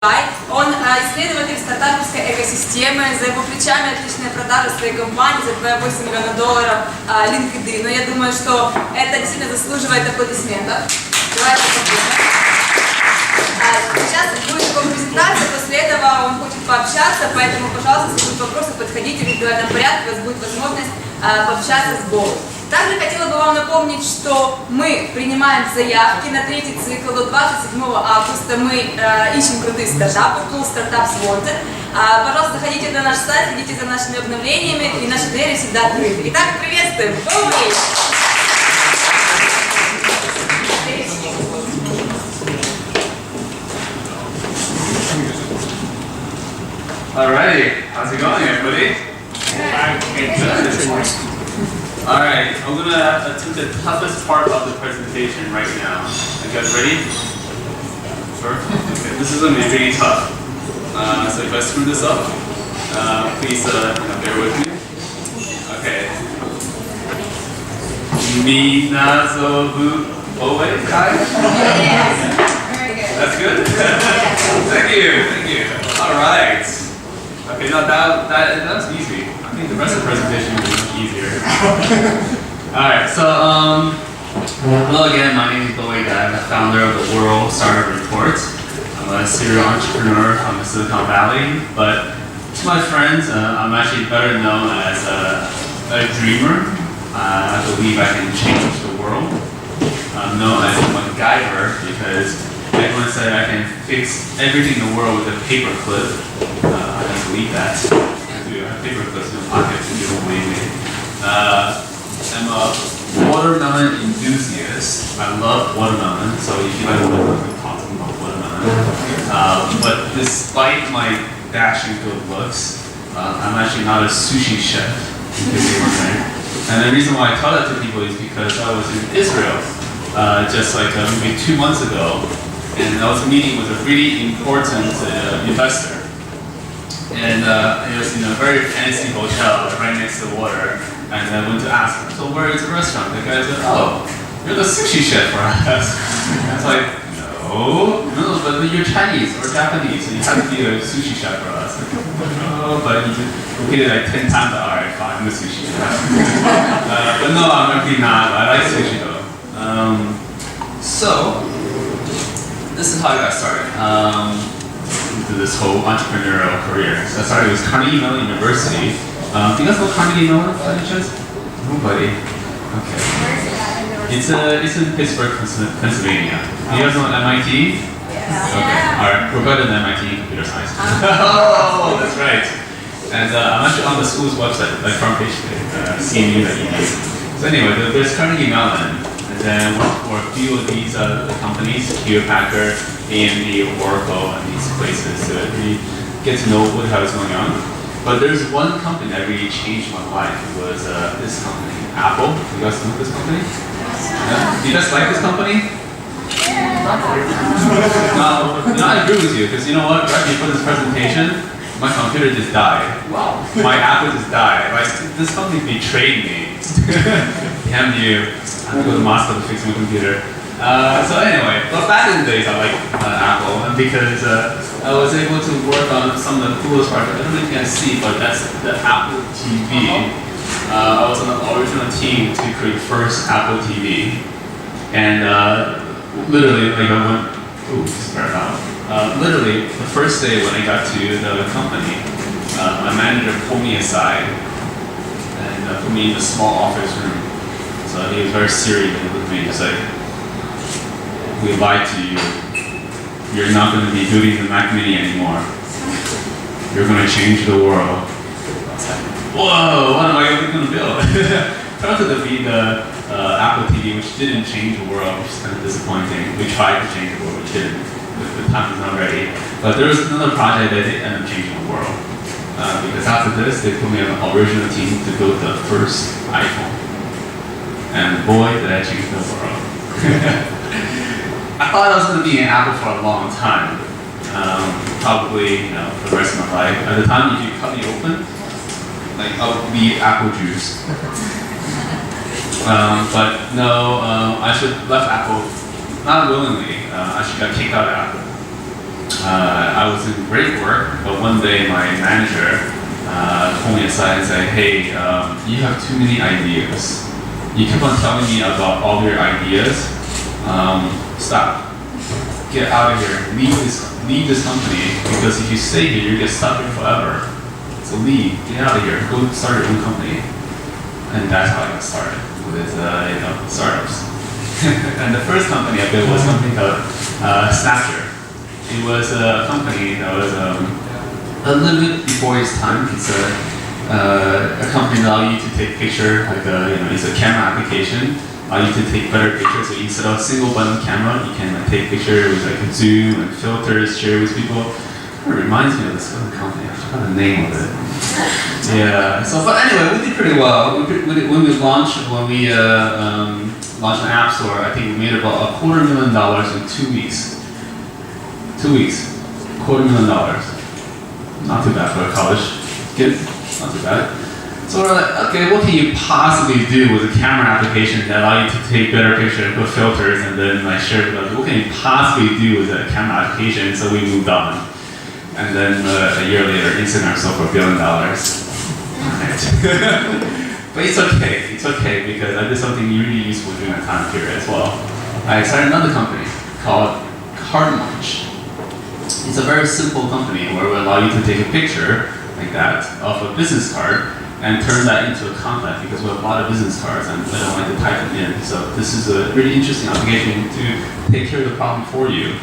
Gai. Он исследователь стартаповской экосистемы, за его плечами отличные продажи своей компании, за $8 миллиона LinkedIn. Но я думаю, что это действительно заслуживает аплодисментов. Давайте посмотрим. Сейчас будет его презентация, после этого он хочет пообщаться, поэтому, пожалуйста, если будут вопросы, подходите в индивидуальном порядке, у вас будет возможность пообщаться с Bowei. Также хотела бы вам напомнить, что мы принимаем заявки на третий цикл до 27 августа. Мы ищем крутые стартапы, Cool Startups Wanted. Пожалуйста, заходите на наш сайт, следите за нашими обновлениями, и наши двери всегда открыты. Итак, приветствуем! Bowei! Alrighty, how's it going, everybody? Good. Alright, I'm gonna attempt the toughest part of the presentation right now. You guys ready? Sure? Okay, this is gonna be really tough. So if I screw this up, please bear with me. Okay. Minazobu Bowei Gai? Very good. That's good? Thank you. Alright. Okay, no, that's easy. I think the rest of the presentation will be much easier. Alright, so hello again, my name is Bowei Gai. I'm the founder of the World Startup Report. I'm a serial entrepreneur from Silicon Valley, but to my friends, I'm actually better known as a dreamer. I believe I can change the world. I'm known as a MacGyver because everyone said I can fix everything in the world with a paperclip. I don't believe that. I do have paperclips in my pocket if you don't believe me. I'm a watermelon enthusiast. I love watermelon, so if you like watermelon, we'll talk about watermelon. But despite my dashing good looks, I'm actually not a sushi chef, in case you weren't there. And the reason why I tell that to people is because I was in Israel just like maybe 2 months ago, and I was meeting with a really important investor. And it was in a very fancy hotel right next to the water. And I went to ask him, so where is the restaurant? The guy said, oh, you're the sushi chef for us. I was like, no, but you're Chinese or Japanese, so you have to be a sushi chef for us. Oh, but you just repeated like 10 times, all right, fine, I'm a sushi chef. But no, I'm actually not. I like sushi though. So, this is how I got started into this whole entrepreneurial career. So I started with Carnegie Mellon University. Do you guys know Carnegie Mellon by any chance? Nobody? Okay. It's in Pittsburgh, Pennsylvania. Do you guys know MIT? Yes. Okay. Alright, we're better than MIT computer science. Oh, that's right. And I'm actually on the school's website, like front page today, CMU.edu. So anyway, there's Carnegie Mellon. And then for a few of these companies, Hewlett-Packard, AMD, Oracle, and these places to really get to know what the hell is going on. But there's one company that really changed my life. It was this company, Apple. You guys know this company? Yeah? Do you guys like this company? No, I agree with you, because you know what? Right before this presentation, my computer just died. Wow. My Apple just died. Like, this company betrayed me. Damn you. I have to go to Moscow to fix my computer. So anyway, but back in the days I liked Apple, and because I was able to work on some of the coolest parts. I don't know if you can see, but that's the Apple TV. I was on the original team to create the first Apple TV. And literally, like I went, ooh, sorry about literally, the first day when I got to the company, my manager pulled me aside and put me in a small office room. So he was very serious and looked at me just like, we lied to you. You're not going to be building the Mac Mini anymore. You're going to change the world. I was like, whoa, what am I going to build? Turned out to be the Apple TV, which didn't change the world, which is kind of disappointing. We tried to change the world, which didn't. The time was not ready. But there was another project that did end up changing the world. Because after this, they put me on the original team to build the first iPhone. And boy, did I change the world. I thought I was going to be in Apple for a long time. Probably, for the rest of my life. At the time, if you cut me open, like, I would be apple juice. But no, I should left Apple not willingly. I actually got kicked out of Apple. I I was doing great work, but one day my manager pulled me aside and said, hey, you have too many ideas. You keep on telling me about all your ideas. Stop. Get out of here. Leave this company, because if you stay here, you get stuck here forever. So leave. Get out of here. Go start your own company. And that's how I got started with startups. And the first company I built was a company called Snapchat. It was a company that was a little bit before its time. It's a company that allows you to take picture, it's a camera application. Allow you to take better pictures. So instead of a single button camera, you can take picture with a zoom and filters, share with people. It reminds me of this other company. I forgot the name of it. Yeah. So, but anyway, we did pretty well. When we launched an app store, I think we made about $250,000 in 2 weeks. 2 weeks, $250,000. Not too bad for a college kid. Not too bad. So we're like, okay, what can you possibly do with a camera application that allows you to take better pictures and put filters and then share with others? What can you possibly do with a camera application? So we moved on. And then a year later, Instagram sold for $1 billion. Right. But it's okay because I did something really useful during that time period as well. I started another company called Card Launch. It's a very simple company where we allow you to take a picture like that of a business card and turn that into a contact, because we have a lot of business cards and I don't like to type them in. So this is a really interesting application to take care of the problem for you.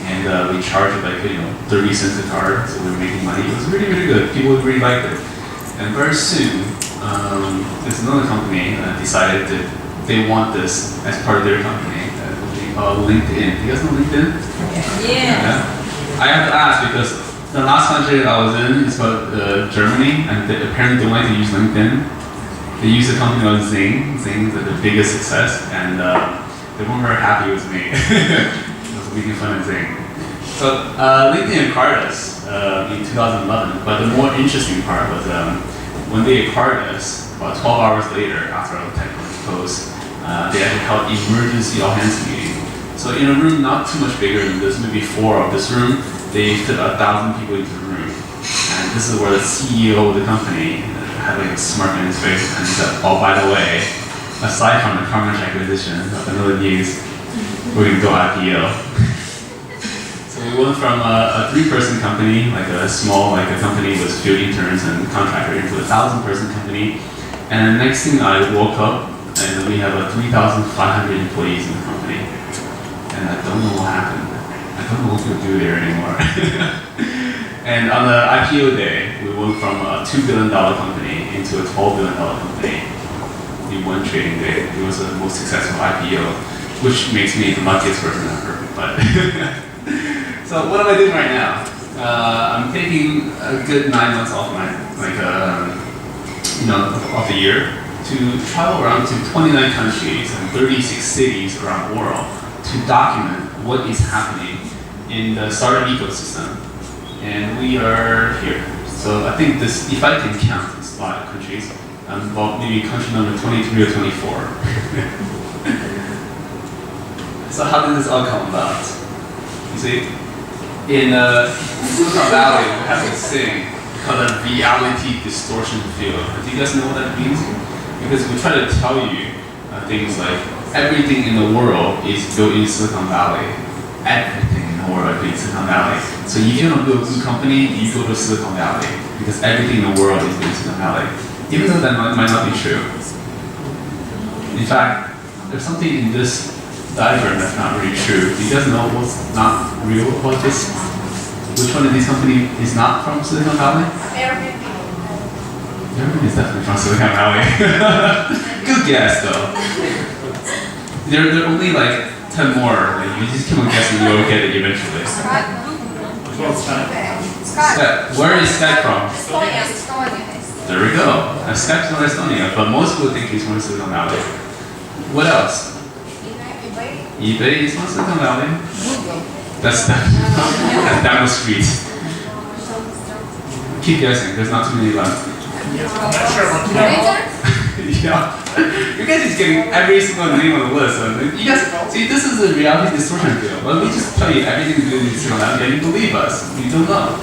And we charge 30 cents a card, so we were making money. It was really, really good. People really liked it. And very soon, there's another company that decided that they want this as part of their company. They call LinkedIn. Do you guys know LinkedIn? Yeah. I have to ask because the last country I was in is called Germany, and apparently they like to use LinkedIn. They use a company called Zing. Zing is the biggest success, and they weren't very happy with me. I was making fun of Zing. So LinkedIn acquired us in 2011, but the more interesting part was when they acquired us, about 12 hours later, after our technical close, they actually held emergency all-hands meeting. So in a room not too much bigger than this, maybe 4 of this room, they fit 1,000 people into the room. And this is where the CEO of the company had a smirk on his face and he said, oh, by the way, aside from the Carmen's acquisition of another news, we're going to go IPO. So we went from a 3-person company, like a small a company with few interns and contractor, into a 1,000-person company. And the next thing I woke up and we have 3,500 employees in the company. And I don't know what happened. I don't know what to do there anymore. And on the IPO day, we went from a $2 billion company into a $12 billion company in one trading day. It was the most successful IPO, which makes me the luckiest person ever. But so what am I doing right now? I'm taking a good 9 months off of the year to travel around to 29 countries and 36 cities around the world to document what is happening in the startup ecosystem. And we are here. So I think this, if I can count, it's a lot of countries. Well, maybe country number 23 or 24. So how did this all come about? You see, in Silicon Valley, we have this thing called a reality distortion field. Do you guys know what that means? Because we try to tell you things like everything in the world is built in Silicon Valley. Everything in the world is built in Silicon Valley. So if you want to build a good company, you go to Silicon Valley because everything in the world is built in Silicon Valley. Even though that might not be true. In fact, there's something in this diagram that's not really true. Do you guys know what's not real about this? Which one of these companies is not from Silicon Valley? Airbnb. Airbnb is definitely from Silicon Valley. Good guess though. There are only like 10 more. Like, you just keep on guessing, you'll get it eventually. Skype. Where is Skype from? Estonia. There we go. Skype's from Estonia, but most people think he's from Silicon Valley. What else? eBay is from Silicon Valley. That's down the street. Keep guessing. There's not too many left. I'm not sure what to do. you know, you guys just getting every single name on the list. And you guys, see, this is the reality distortion field. But we just tell you everything to do with Silicon Valley, and you believe us. You don't know.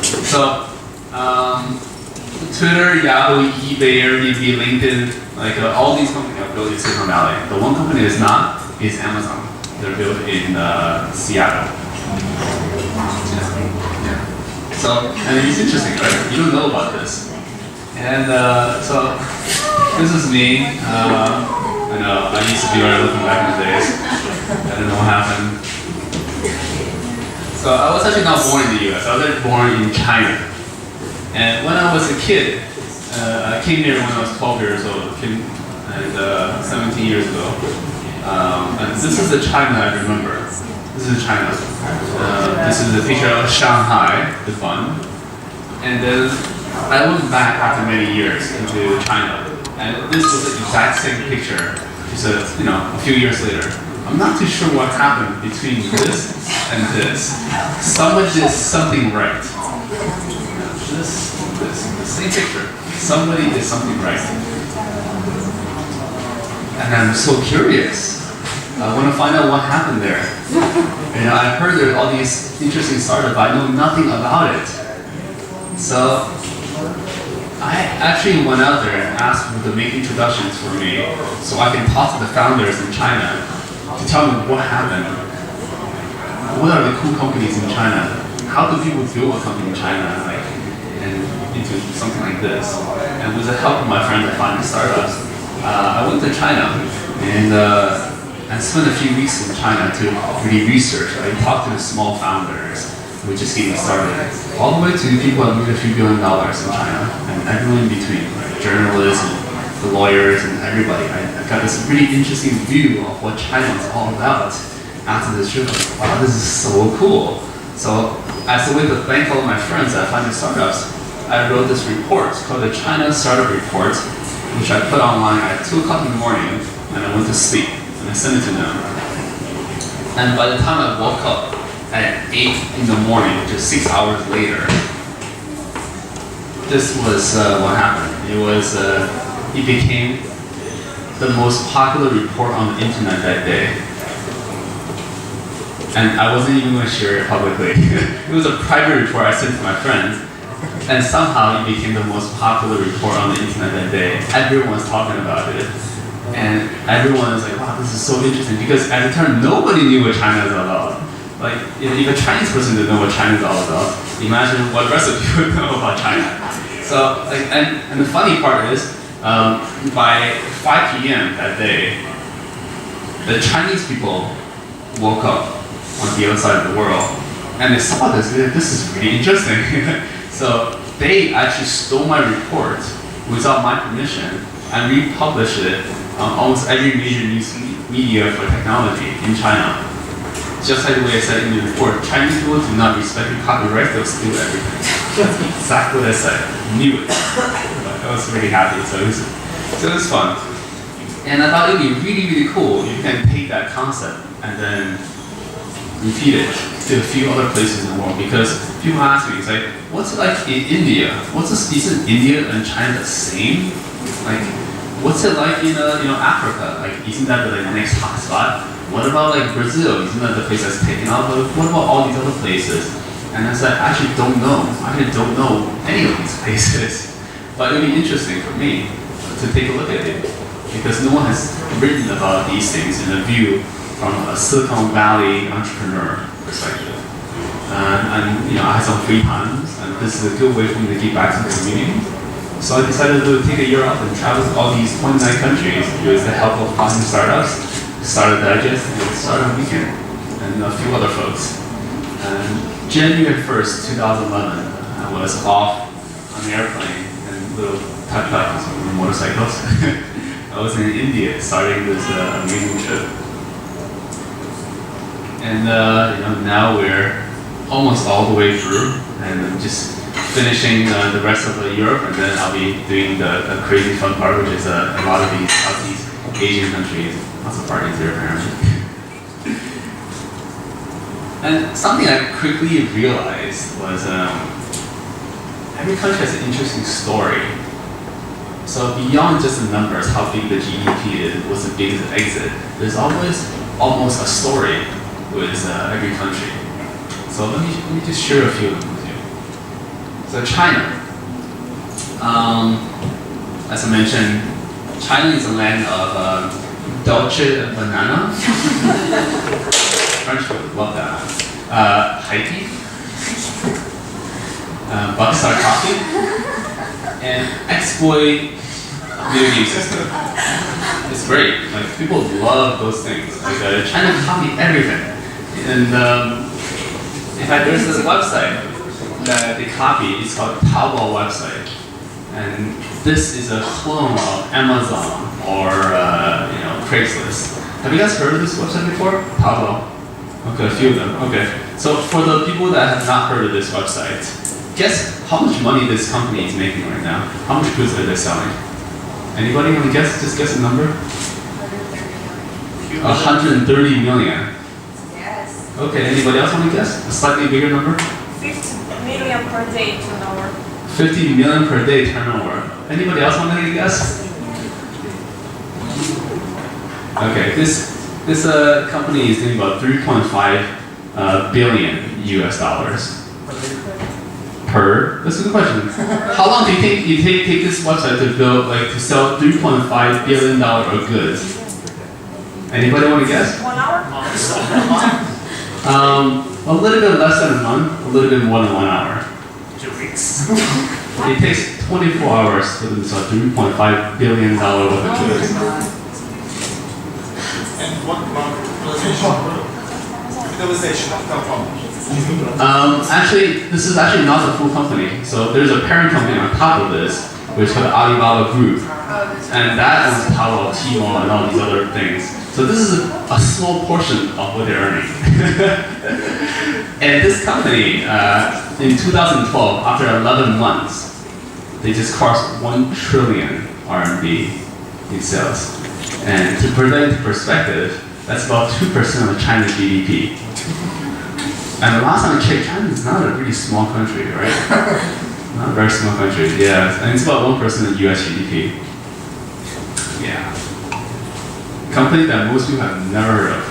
So, Twitter, Yahoo, eBay, Airbnb, LinkedIn, like all these companies are built in Silicon Valley. The one company that's not is Amazon. They're built in Seattle. Yeah. So, and it's interesting, right? You don't know about this. And so, this is me. I know, I used to be very looking back in the days. I don't know what happened. So, I was actually not born in the US. I was actually born in China. And when I was a kid, I came here when I was 12 years old, and 17 years ago. And this is the China I remember. This is China. This is a picture of Shanghai, the fun. And then I went back after many years into China, and this was the exact same picture, just a few years later. I'm not too sure what happened between this and this. Someone did something right. This, the same picture. Somebody did something right. And I'm so curious. I want to find out what happened there. You know, I've heard there are all these interesting startups, but I know nothing about it. So I actually went out there and asked them to make introductions for me so I can talk to the founders in China to tell me what happened. What are the cool companies in China? How do people build a company in China and into something like this? And with the help of my friends at Find Startups, I went to China and spent a few weeks in China to really research. I talked to the small founders who were just getting started, all the way to people that made a few $1 billion in China, and everyone in between, right? Journalists and the lawyers and everybody. I got this really interesting view of what China is all about after this trip. Wow, this is so cool. So as a way to thank all of my friends at Finding Startups, I wrote this report called the China Startup Report, which I put online at 2 o'clock in the morning, and I went to sleep, and I sent it to them. And by the time I woke up at 8 in the morning, just 6 hours later, this was what happened. It became the most popular report on the internet that day. And I wasn't even going to share it publicly. It was a private report I sent to my friends, and somehow it became the most popular report on the internet that day. Everyone was talking about it. And everyone was like, wow, this is so interesting, because at the time, nobody knew what China is all about. Like, if a Chinese person didn't know what China is all about, imagine what the rest of you would know about China. So, and the funny part is, by 5 p.m. that day, the Chinese people woke up on the other side of the world, and they saw this. This is really interesting. So they actually stole my report without my permission and republished it on almost every major news media for technology in China. Just like the way I said in the report, Chinese people do not respect your copyright, they'll steal everything. That's exactly what I said. Knew it. But I was really happy, so it was fun. And I thought it would be really, really cool if you can take that concept and then repeat it to a few other places in the world, because people ask me, it's like, what's it like in India? Isn't India and China the same? Like, what's it like in Africa? Like, isn't that the next hot spot? What about like Brazil? Isn't that the place that's taken off? What about all these other places? And I said, I actually don't know. I actually don't know any of these places. But it would be interesting for me to take a look at it, because no one has written about these things in a view from a Silicon Valley entrepreneur perspective. And I had some free time, and this is a good way for me to get back to the community. So I decided to take a year off and travel to all these 29 countries with the help of Finding Startups, Startup Digest, and Startup Weekend, and a few other folks. And January 1st, 2011, I was off on an airplane and little tuk-tuks and motorcycles. I was in India starting this amazing trip. And now we're almost all the way through, and I'm just finishing the rest of Europe, and then I'll be doing the crazy fun part, which is a lot of these Southeast Asian countries. Lots of parties there apparently. And something I quickly realized was every country has an interesting story. So beyond just the numbers, how big the GDP is, what's the biggest exit, there's always almost a story with every country. So let me just share a few of them with you. So China. As I mentioned, China is a land of Dolce and Banana. French would love that. High tea. Buckstar coffee. And exploit video game system. It's great. Like people love those things. Like China copied everything. And in fact, there's this website that they copied. It's called Taobao website. And this is a clone of Amazon or Craigslist. Have you guys heard of this website before? Taobao. Okay, a few of them. Okay. So for the people that have not heard of this website, guess how much money this company is making right now? How much goods are they selling? Anybody want to guess? Just guess a number. 130 million. Yes. Okay. Anybody else want to guess? A slightly bigger number? 50 million per day turnover. 50 million per day turnover. Anybody else want to guess? Okay, this company is doing about 3.5 billion US dollars per. That's a good question. How long do you think you take this website to build, like to sell 3.5 billion dollar of goods? Anybody want to guess? 1 hour? A little bit less than a month, a little bit more than 1 hour. 2 weeks. It takes 24 hours for them to sell 3.5 billion dollar worth of goods. And what about utilization of telecom? Actually, this is actually not the full company. So there's a parent company on top of this, which is called the Alibaba Group. And that owns Taobao, Tmall, and all these other things. So this is a small portion of what they're earning. And this company, in 2012, after 11 months, they just crossed 1 trillion RMB in sales. And to put that into perspective, that's about 2% of China's GDP. And the last time I checked, China is not a really small country, right? Not a very small country, yeah. And it's about 1% of US GDP. Yeah. Company that most people have never heard of.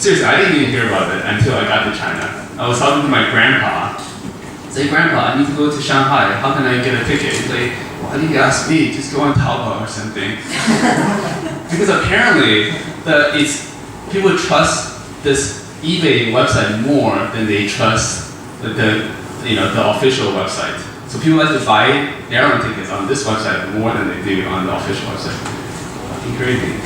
Seriously, I didn't even hear about it until I got to China. I was talking to my grandpa. I said, Grandpa, I need to go to Shanghai. How can I get a ticket? He's like, why did you ask me? Just go on Taobao or something. Because apparently, people trust this eBay website more than they trust the official website. So people like to buy airline tickets on this website more than they do on the official website. Fucking crazy.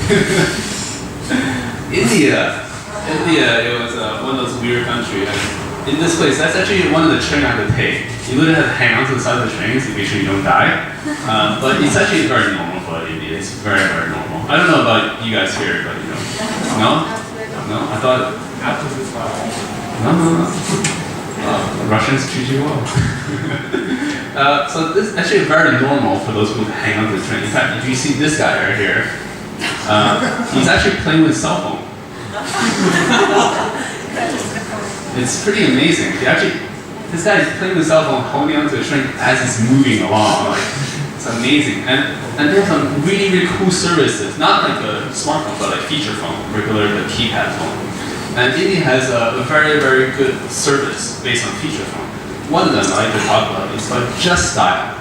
India, it was one of those weird countries. In this place, that's actually one of the trains I had to take. You literally have to hang on to the side of the train to make sure you don't die. But it's actually very normal for India. It's very, very normal. I don't know about you guys here, but no? No? I thought, no. Russians treat you well. So this is actually very normal for those people to hang on to the train. In fact, if you see this guy right here, he's actually playing with his cell phone. It's pretty amazing. This guy is playing with his cell phone, holding onto the train as it's moving along. Like, it's amazing. And they have some really, really cool services. Not like a smartphone, but like feature phone, regular the keypad phone. And India has a very, very good service based on feature phone. One of them I like to talk about is called Just Dial.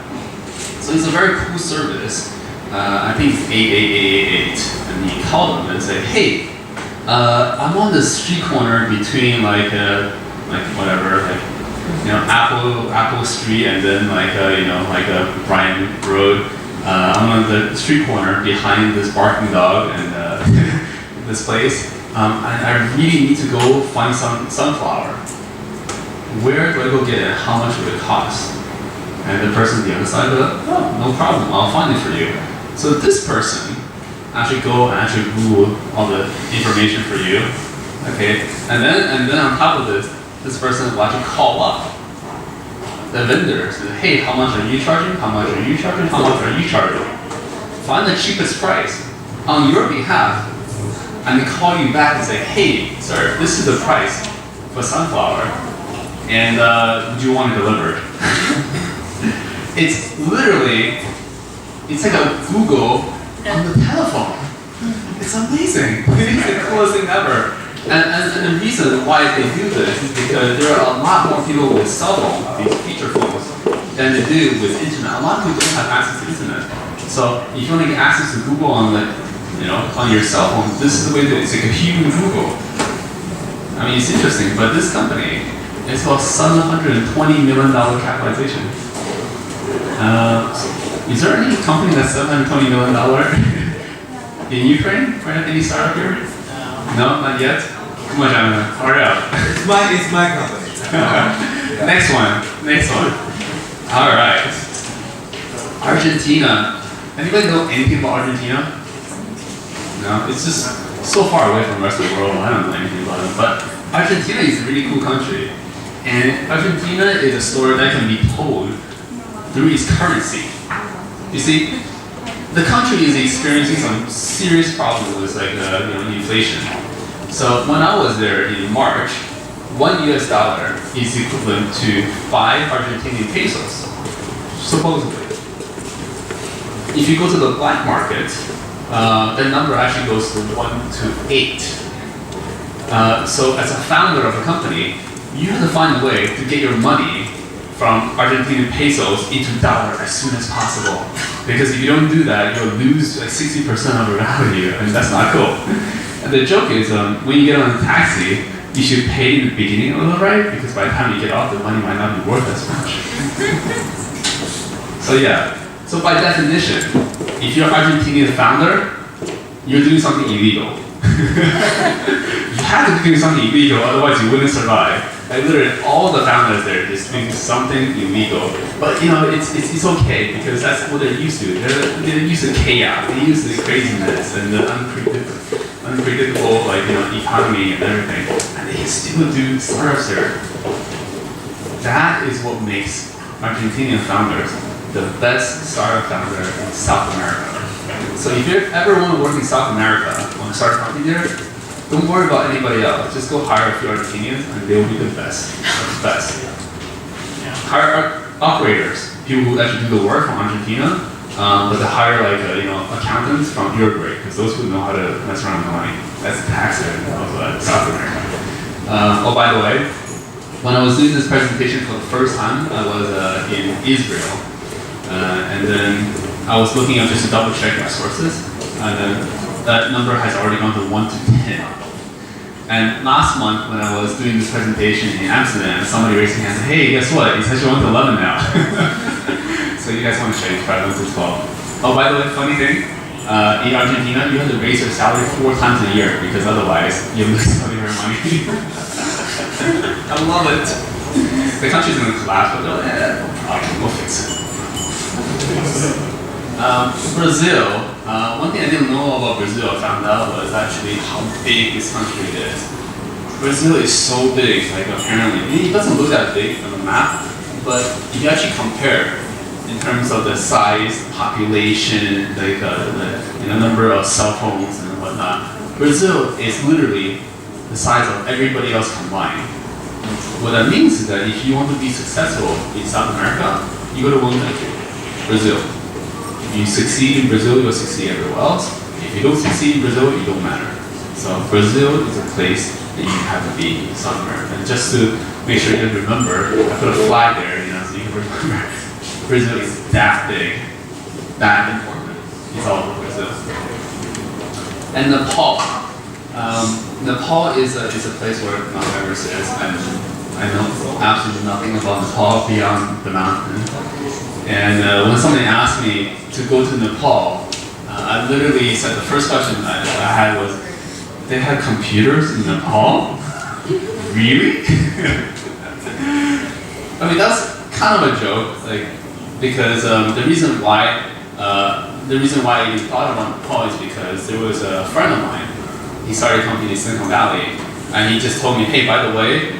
So it's a very cool service. I think it's 88888. And you call them and say, hey, I'm on the street corner between Apple Street and then Bryan Road. I'm on the street corner behind this barking dog and this place. And I really need to go find some sunflower. Where do I go get it? How much would it cost? And the person on the other side goes, oh, no problem, I'll find it for you. So this person actually go and actually Google all the information for you, okay? And then on top of this person will actually call up the vendor and say, hey, how much are you charging? How much are you charging? How much are you charging? Find the cheapest price on your behalf, and they call you back and say, hey, sir, this is the price for sunflower, and do you want it delivered? It's literally, it's like a Google on the telephone. It's amazing. It is the coolest thing ever. And the reason why they do this is because there are a lot more people with cell phones, these feature phones, than they do with internet. A lot of people don't have access to internet. So if you want to get access to Google on on your cell phone, this is the way that it's like a human Google. I mean, it's interesting, but this company is about $720 million capitalization. Is there any company that's $720 million in Ukraine? Right? Any startup here? No, not yet. Come on, Jonathan, hurry up. It's my company. Next one. All right. Argentina. Anybody know anything about Argentina? No, it's just so far away from the rest of the world. I don't know anything about it. But Argentina is a really cool country, and Argentina is a story that can be told through its currency. You see, the country is experiencing some serious problems with inflation. So when I was there in March, $1 US is equivalent to 5 Argentinian pesos, supposedly. If you go to the black market, that number actually goes to 1 to 8. So as a founder of a company, you have to find a way to get your money from Argentinian pesos into dollar as soon as possible. Because if you don't do that, you'll lose like 60% of your value, and that's not cool. And the joke is, when you get on a taxi, you should pay in the beginning of the ride, because by the time you get off, the money might not be worth as much. So yeah, so by definition, if you're an Argentinian founder, you're doing something illegal. You have to be doing something illegal, otherwise you wouldn't survive. Like literally, all the founders there is doing something illegal. But it's okay, because that's what they're used to. They're used to chaos. They're used to the craziness and the unpredictable economy and everything. And they still do startups there. That is what makes Argentinian founders the best startup founder in South America. So if you ever want to work in South America, want to start a company there, don't worry about anybody else. Just go hire a few Argentinians, and they'll be the best. The best. Hire operators, people who actually do the work from Argentina, but to hire accountants from Uruguay, because those who know how to mess around with money. That's the tax of South America. Oh, by the way, when I was doing this presentation for the first time, I was in Israel, and then I was looking up just to double check my sources, and then that number has already gone to 1 to 10. And last month, when I was doing this presentation in Amsterdam, somebody raised their hand and said, "Hey, guess what? It's actually 1 to 11 now." So you guys want to change, probably 1 to 12. Oh, by the way, funny thing, in Argentina, you have to raise your salary 4 times a year, because otherwise you lose some of your money. I love it. The country's going to collapse, but they're like, we'll fix it. Brazil. One thing I didn't know about Brazil, I found out, was actually how big this country is. Brazil is so big, apparently. It doesn't look that big on the map, but if you actually compare in terms of the size, population, the number of cell phones and whatnot, Brazil is literally the size of everybody else combined. What that means is that if you want to be successful in South America, you go to one country, Brazil. If you succeed in Brazil, you'll succeed everywhere else. If you don't succeed in Brazil, you don't matter. So Brazil is a place that you have to be in South America. And just to make sure you remember, I put a flag there, so you can remember. Brazil is that big, that important. It's all over Brazil. And Nepal. Nepal is a place where Mount Everest is, and I know absolutely nothing about Nepal beyond the mountain. And when somebody asked me to go to Nepal, I literally said the first question I had was, "They had computers in Nepal? Really?" I mean, that's kind of a joke, because the reason why I even thought about Nepal is because there was a friend of mine. He started a company in Silicon Valley, and he just told me, "Hey, by the way,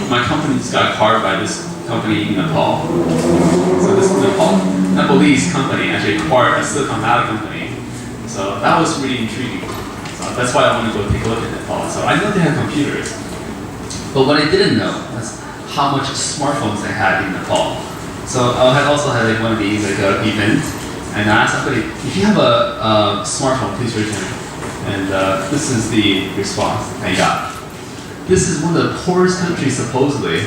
my company just got acquired by this company in Nepal." So this Nepalese company actually acquired a Silicon Valley company. So that was really intriguing. So that's why I want to go take a look at Nepal. So I know they have computers, but what I didn't know was how much smartphones they had in Nepal. So I also had like one of these like events, and I asked somebody, if you have a smartphone, please raise your hand. And this is the response I got. This is one of the poorest countries supposedly.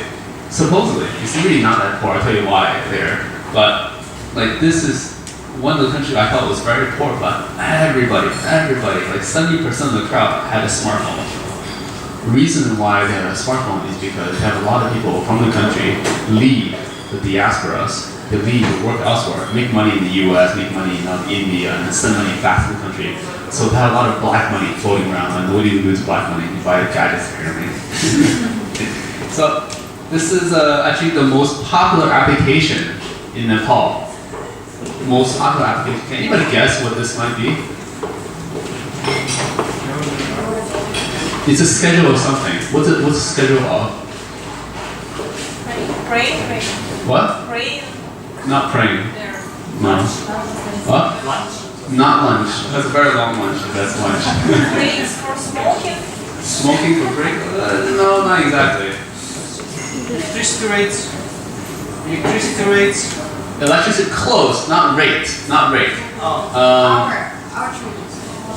Supposedly, it's really not that poor. I'll tell you why there. But like this is one of the countries I thought was very poor, but everybody, like 70% of the crowd had a smartphone. The reason why they have a smartphone is because they have a lot of people from the country leave the diasporas. They leave to work elsewhere, make money in the US, make money in India, and send money back to the country. So they have a lot of black money floating around, and what do you do with black money? You buy gadgets, apparently. So this is actually the most popular application in Nepal. Most popular application. Can anybody guess what this might be? It's a schedule of something. What's a schedule of? Pray. What? Pray. Not praying. There. No. What? Lunch. Not lunch. That's a very long lunch. If that's lunch. Pray is for smoking. Smoking for break? No, not exactly. Electricity rates. Electricity rates. Electricity close, not rate. Not rate. Our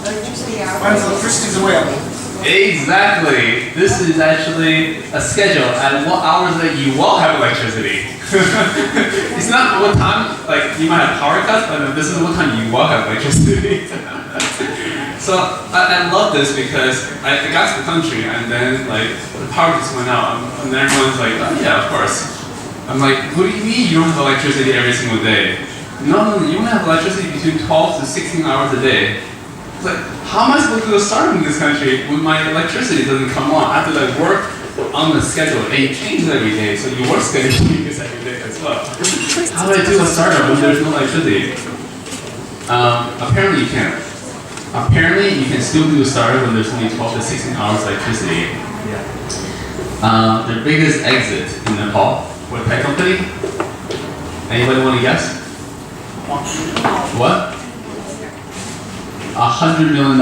electricity When electricity is available. Exactly. This is actually a schedule at what hours that you will have electricity. It's not what time, like you might have power cuts, but this is what time you will have electricity. So I love this because I got to the country and then like the power just went out and everyone's like, oh, yeah, of course. I'm like, what do you mean you don't have electricity every single day? No, you only have electricity between 12 to 16 hours a day. It's like, how am I supposed to start in this country when my electricity doesn't come on? I have to like work on the schedule and it changes every day, so your work schedule changes every day as well. How do I do a startup when there's no electricity? Apparently you can't. Apparently you can still do a startup when there's only 12 to 16 hours electricity. Their biggest exit in Nepal, what tech company? Anybody want to guess? What? $100 million.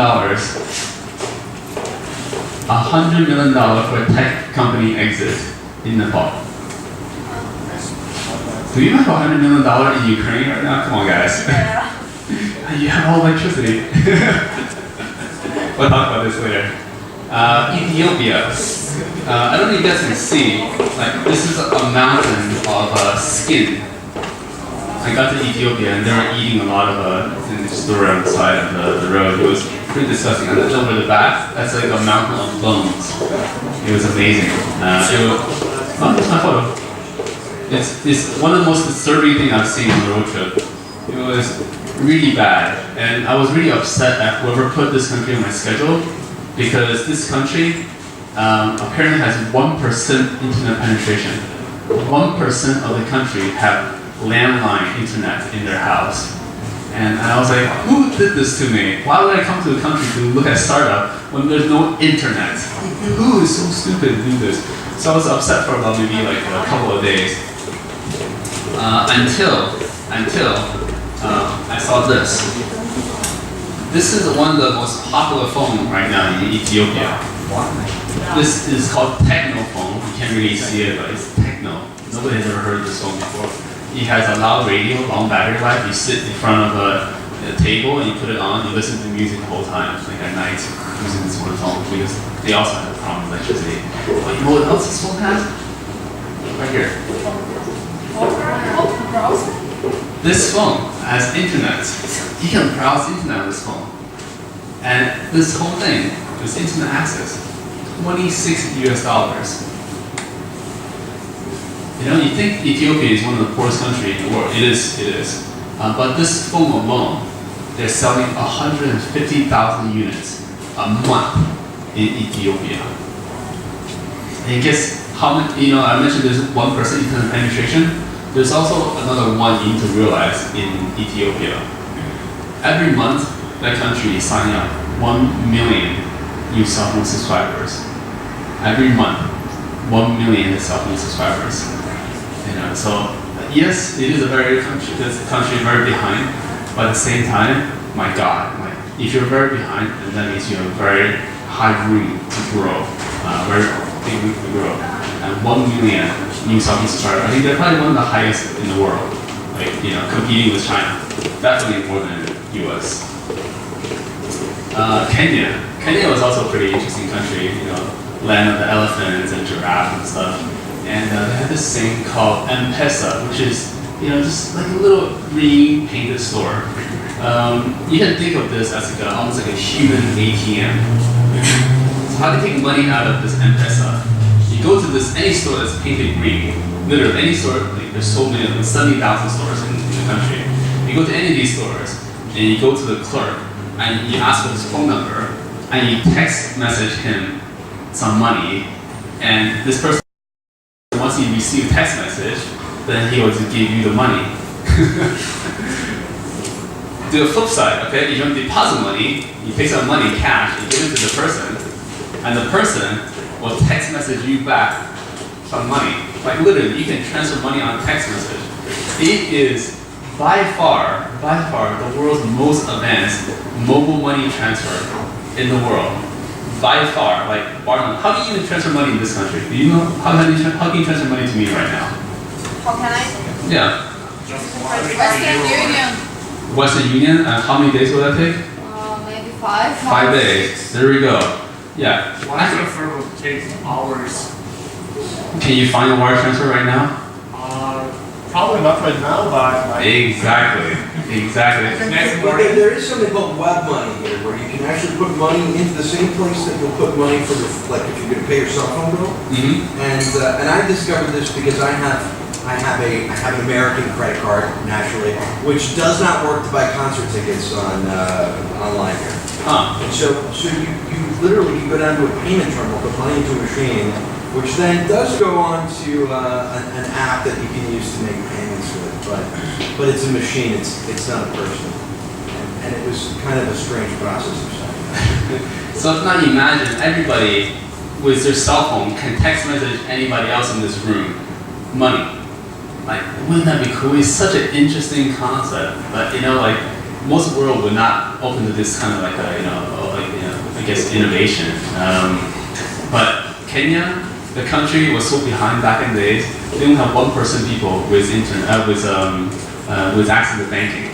$100 million for a tech company exit in Nepal. Do you have $100 million in Ukraine right now? Come on, guys. Yeah. You have all electricity. We'll talk about this later. Ethiopia. I don't know if you guys can see, like this is a mountain of skin. I got to Ethiopia and they were eating a lot of in the store on the side of the road. It was pretty disgusting. And then over the back, that's like a mountain of bones. It was amazing. Oh, that's my photo. It's one of the most disturbing things I've seen on the road trip. It was really bad. And I was really upset at whoever put this country on my schedule because this country apparently has 1% internet penetration. 1% of the country have landline internet in their house. And I was like, who did this to me? Why would I come to the country to look at startup when there's no internet? Who is so stupid to do this? So I was upset for about maybe like a couple of days. Until I saw this. This is one of the most popular phones right now in Ethiopia. This is called Techno phone. You can't really see it, but it's Techno. Nobody has ever heard of this phone before. It has a loud radio, long battery life. You sit in front of a table and you put it on. You listen to music the whole time, like at night, using this one phone because they also have a problem with electricity. But you know what else this phone has? Right here. This phone has internet. You can browse internet on this phone. And this whole thing is internet access. $26 US. You know, you think Ethiopia is one of the poorest countries in the world. It is. But this phone alone, they're selling 150,000 units a month in Ethiopia. And guess how many, you know, I mentioned there's 1% internet penetration. There's also another one you need to realize in Ethiopia. Every month, that country is signing up 1 million new cell phone subscribers. Every month, 1 million cell phone subscribers. You know, so yes, it is a very country. This country is very behind, but at the same time, my God, like if you're very behind, then that means you have very high room to grow, very big room to grow. And 1 million new Southeast chart. I think they're probably one of the highest in the world. Like, competing with China. Definitely more than US. Kenya. Kenya was also a pretty interesting country, land of the elephants and giraffes and stuff. And they had this thing called M-Pesa, which is, just like a little green painted store. You can think of this as almost like a human ATM. So how do you take money out of this M-Pesa? You go to any store that's painted green, literally any store, like there's so many, 70,000 stores in the country. You go to any of these stores, and you go to the clerk, and you ask for his phone number, and you text message him some money, and this person, once he receives a text message, then he will just give you the money. Do the flip side, okay? You don't deposit money, you take some money, cash, you give it to the person, and the person will text message you back some money. Like literally, you can transfer money on text message. It is by far the world's most advanced mobile money transfer in the world. By far, like bar none. How do you even transfer money in this country? Do you know how can you transfer money to me right now? How can I? Yeah. Western Union. Western Union, and how many days will that take? Maybe 5. 5 days. There we go. Yeah. Wire transfer will take hours. Can you find a wire transfer right now? Probably not right now, but like Exactly. next But morning. there is something called web money here, where you can actually put money into the same place that you'll put money for the, like if you're going to pay your cell phone bill. Mm-hmm. And I discovered this because I have an American credit card naturally, which does not work to buy concert tickets on online here. Huh. And so you literally can go down to a payment terminal, put money into a machine, which then does go on to an app that you can use to make payments with. But it's a machine. It's not a person. And it was kind of a strange process of setting that. So now imagine everybody with their cell phone can text message anybody else in this room money. Like, wouldn't that be cool? It's such an interesting concept. But like most world would not open to this kind of like I guess innovation. But Kenya, the country was so behind back in the days. They only have 1% people with access to banking.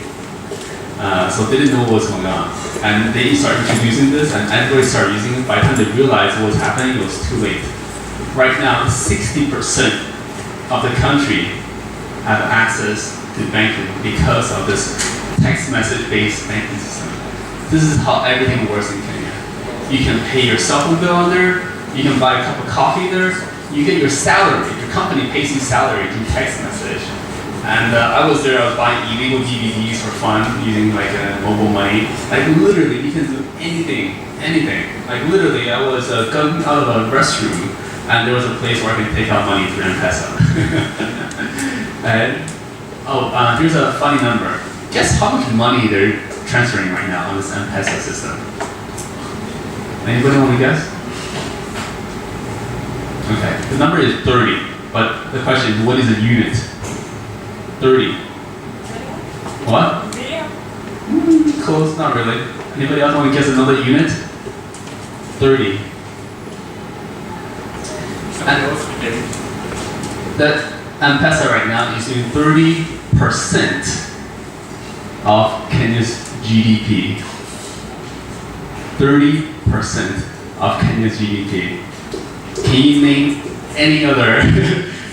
So they didn't know what was going on. And they started introducing this, and everybody started using it. By the time they realized what was happening, it was too late. Right now, 60% of the country have access to banking because of this text message-based banking system. This is how everything works in Kenya. You can pay your cell phone bill on there, you can buy a cup of coffee there, you get your salary, your company pays you salary through text message. And I was there, I was buying illegal DVDs for fun using like mobile money. Like literally, you can do anything. Like literally, I was going out of a restroom and there was a place where I could take out money through M-Pesa. And here's a funny number. Guess how much money they're transferring right now on this M-Pesa system? Anybody want to guess? Okay, the number is 30, but the question is, what is a unit? 30. What? Close, not really. Anybody else want to guess another unit? 30. And that M-Pesa right now is doing 30% of Kenya's GDP. 30% of Kenya's GDP. Can you name any other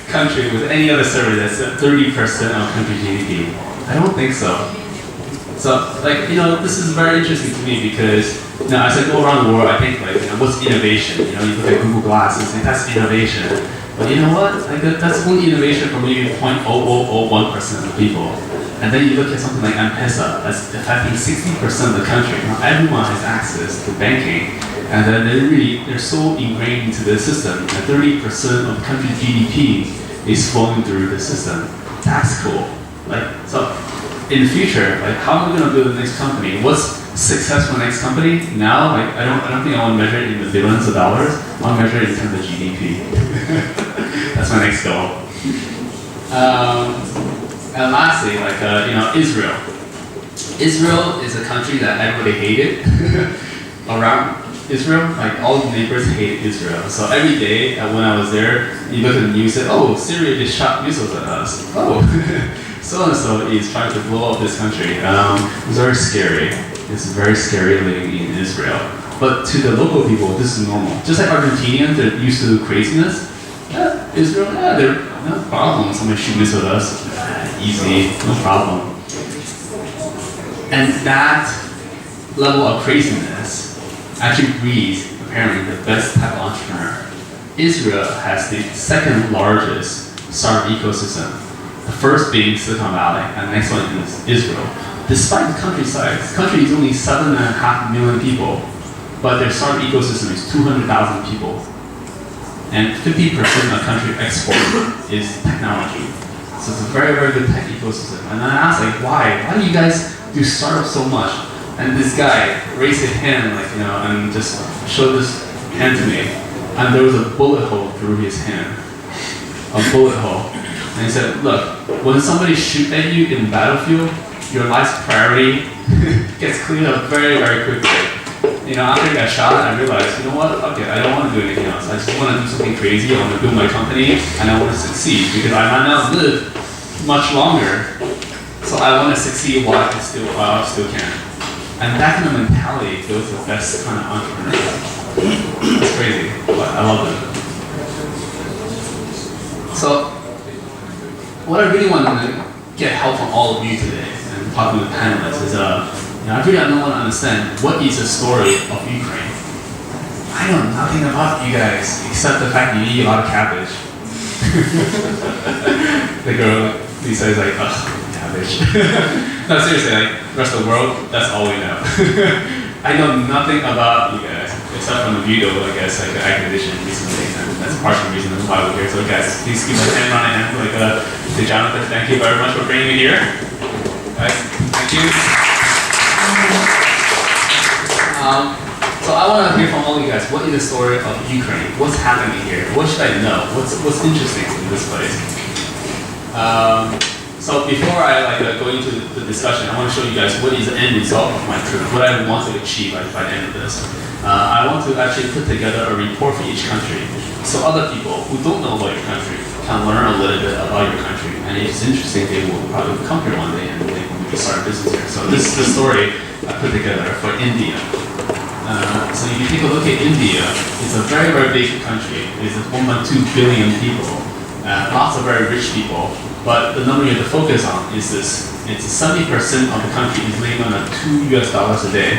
country with any other service that's 30% of country GDP? I don't think so. So, this is very interesting to me because, as I go around the world, I think what's innovation? You look at Google Glasses and that's innovation. But you know what? That's only innovation for maybe 0.0001% of the people. And then you look at something like M-Pesa, that's affecting 60% of the country. Now everyone has access to banking, and then they're so ingrained into the system that 30% of the country's GDP is flowing through the system. That's cool. So in the future, how am I going to build the next company? What's successful next company? Now, I don't think I want to measure it in the billions of dollars. I want to measure it in terms of GDP. That's my next goal. And lastly, Israel. Israel is a country that everybody hated around, Israel, like all the neighbors hate Israel. So every day when I was there, you look at the news and oh, Syria just shot missiles at us. Oh, so and so is trying to blow up this country. It's very scary. It's very scary living in Israel. But to the local people, this is normal. Just like Argentinians, they're used to craziness. Yeah, Israel, yeah, they're no problem. Somebody shoot missiles at us, easy, no problem. And that level of craziness actually breeds, apparently, the best type of entrepreneur. Israel has the second largest startup ecosystem. The first being Silicon Valley, and the next one is Israel. Despite the country size, the country is only 7.5 million people, but their startup ecosystem is 200,000 people. And 50% of the country export is technology. So it's a very, very good tech ecosystem. And then I asked, like, why? Why do you guys do startups so much? And this guy raised his hand, like, and just showed this hand to me. And there was a bullet hole through his hand. A bullet hole. And he said, look, when somebody shoots at you in the battlefield, your life's priority gets cleaned up very, very quickly. After I got shot, I realized, you know what, okay, I don't want to do anything else. I just want to do something crazy. I want to build my company, and I want to succeed because I might not live much longer. So I want to succeed while I still can. And that kind of mentality goes to the best kind of entrepreneurs. It's crazy, but I love it. So, what I really want to get help from all of you today, and talking with panelists, is I really don't want to understand what is the story of Ukraine. I know nothing about you guys except the fact you eat a lot of cabbage. The girl, Lisa, is like, ugh, cabbage. No, seriously, like, the rest of the world, that's all we know. I know nothing about you guys, except from the video, I guess, like the acquisition recently, and that's partial reason why we're here. So guys, please give a hand round of hands, like, to Jonathan, thank you very much for bringing me here. Guys, thank you. So I want to hear from all you guys, what is the story of Ukraine? What's happening here? What should I know? What's interesting in this place? So before I go into the discussion, I want to show you guys what is the end result of my trip, what I want to achieve by the end of this. I want to actually put together a report for each country, so other people who don't know about your country can learn a little bit about your country. And if it's interesting, they will probably come here one day and they will start a business here. So this is the story I put together for India. So if you take a look at India, it's a very, very big country. It's 1.2 billion people, lots of very rich people. But the number you have to focus on is this. It's 70% of the country is living on $2 a day.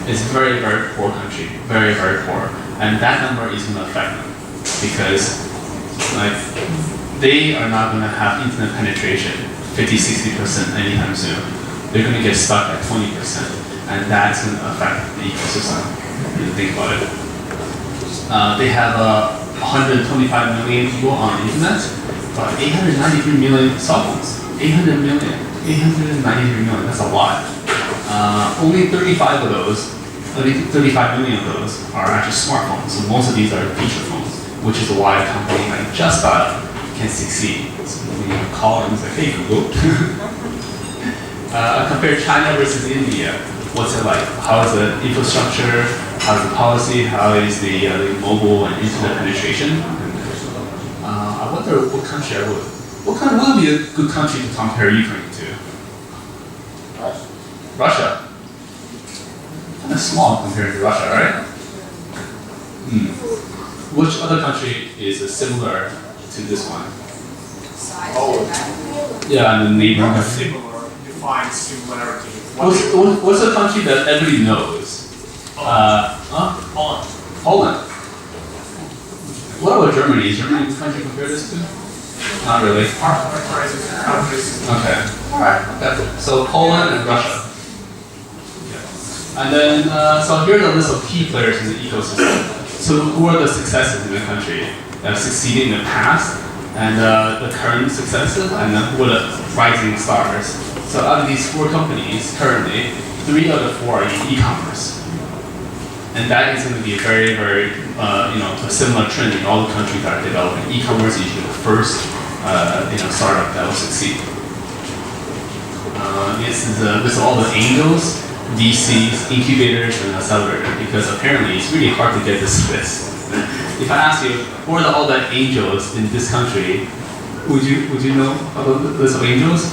It's a very, very poor country, very, very poor. And that number is going to affect them because they are not going to have internet penetration 50-60% anytime soon. They're going to get stuck at 20%. And that's going to affect the ecosystem, if you think about it. They have 125 million people on the internet, but 893 million cell phones. 893 million, that's a lot. Only 35 million of those are actually smartphones. So most of these are feature phones, which is why a company like Just Dial can succeed. So when you call and say, hey Google. Compare China versus India. What's it like? How is the infrastructure? How is the policy? How is the mobile and internet penetration? I wonder what country what would be a good country to compare Ukraine to? Russia. Kind of small compared to Russia, right? Which other country is similar to this one? Yeah, and the neighboring country. Similar defines similarity. What's the country that everybody knows? Poland. Poland. What about Germany? Is Germany a country to compare this to? Not really. Okay. Alright. So Poland and Russia. And then, so here's a list of key players in the ecosystem. So who are the successes in the country that have succeeded in the past, and the current successes, and then who are the rising stars? So out of these 4 companies, currently, 3 out of 4 are in e-commerce. And that is going to be a very, very, a similar trend in all the countries that are developing. E-commerce is usually the first, startup that will succeed. This is all the angels VCs, incubators, and accelerator because apparently it's really hard to get this list. If I ask you, who are all the angels in this country, would you know about the list of angels?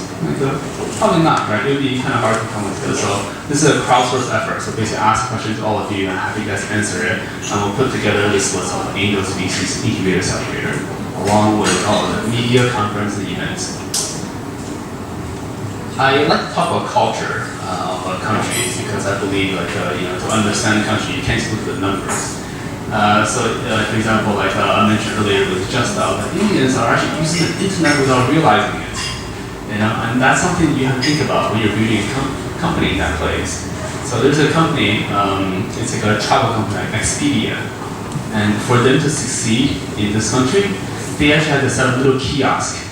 Probably not, right? It would be kind of hard to come with this. So this is a crowdsourced effort. So basically ask questions to all of you and have you guys answer it. And we'll put together this list of angels, VCs, incubator, accelerator, along with all of the media, conference, and events. I like to talk about culture of countries because I believe to understand a country, you can't just look at the numbers. For example, I mentioned earlier with just that Indians are actually using the internet without realizing it. And that's something you have to think about when you're building a company in that place. So there's a company, it's like a travel company like Expedia, and for them to succeed in this country, they actually had to set up little kiosk,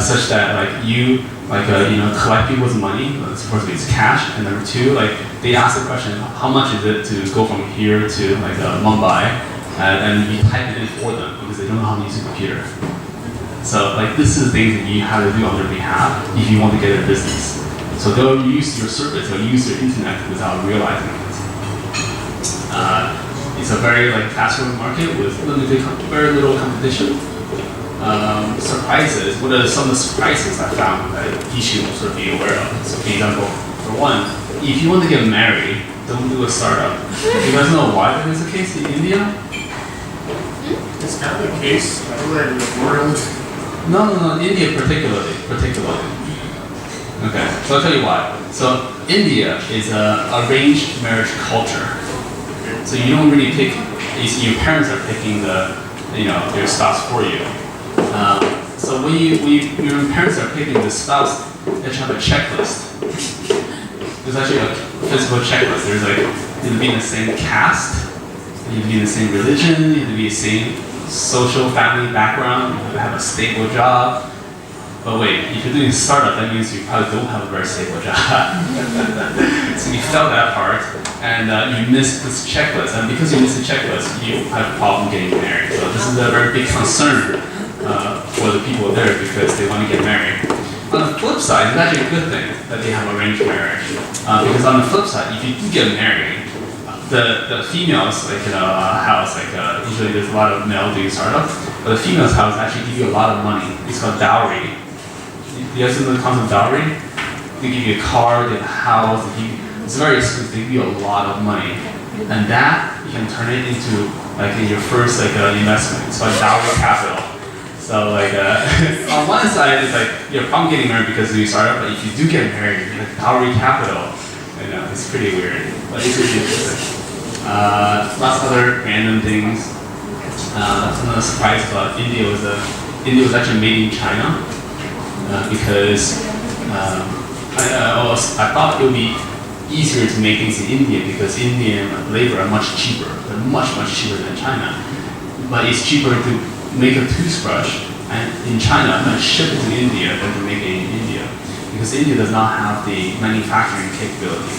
such that you collect people's money. Supposedly it's cash, and number two, they ask the question, how much is it to go from here to Mumbai, and you type it in for them because they don't know how to use a computer. So this is the things that you have to do on their behalf if you want to get a business. So they'll use your service, they'll use your internet without realizing it. It's a very fast-growing market with very little competition. Surprises. What are some of the surprises I found that you should sort of be aware of? So, for example, for one, if you want to get married, don't do a startup. Do you guys know why that is the case in India? It's kind of the case everywhere in the world. No, India particularly. Okay, so I'll tell you why. So India is a arranged marriage culture. So you don't really pick. Your parents are picking your spouse for you. So when your parents are picking the spouse, they should have a checklist. There's actually a physical checklist. There's you have to be in the same caste, you have to be in the same religion, you have to be the same social family background, you have to have a stable job. But wait, if you're doing a startup, that means you probably don't have a very stable job. So you failed that part, and you missed this checklist. And because you missed the checklist, you have a problem getting married. So this is a very big concern for the people there because they want to get married. On the flip side, it's actually a good thing that they have arranged marriage. Because on the flip side, if you do get married, the females in a house, usually there's a lot of male doing startups, but the female's house actually give you a lot of money. It's called dowry. You guys know the concept of dowry? They give you a car, they have a house, it's very expensive, they give you a lot of money. And that, you can turn it into your first investment. It's called dowry capital. So on one side, it's you're probably getting married because of your startup, but if you do get married, you get dowry capital. I know, it's pretty weird, but it's really interesting. Lots of other random things. That's another surprise about India was actually made in China because I thought it would be easier to make things in India because Indian labor are much cheaper. They're much cheaper than China. But it's cheaper to make a toothbrush in China and ship it to India than to make it in India. Because India does not have the manufacturing capability.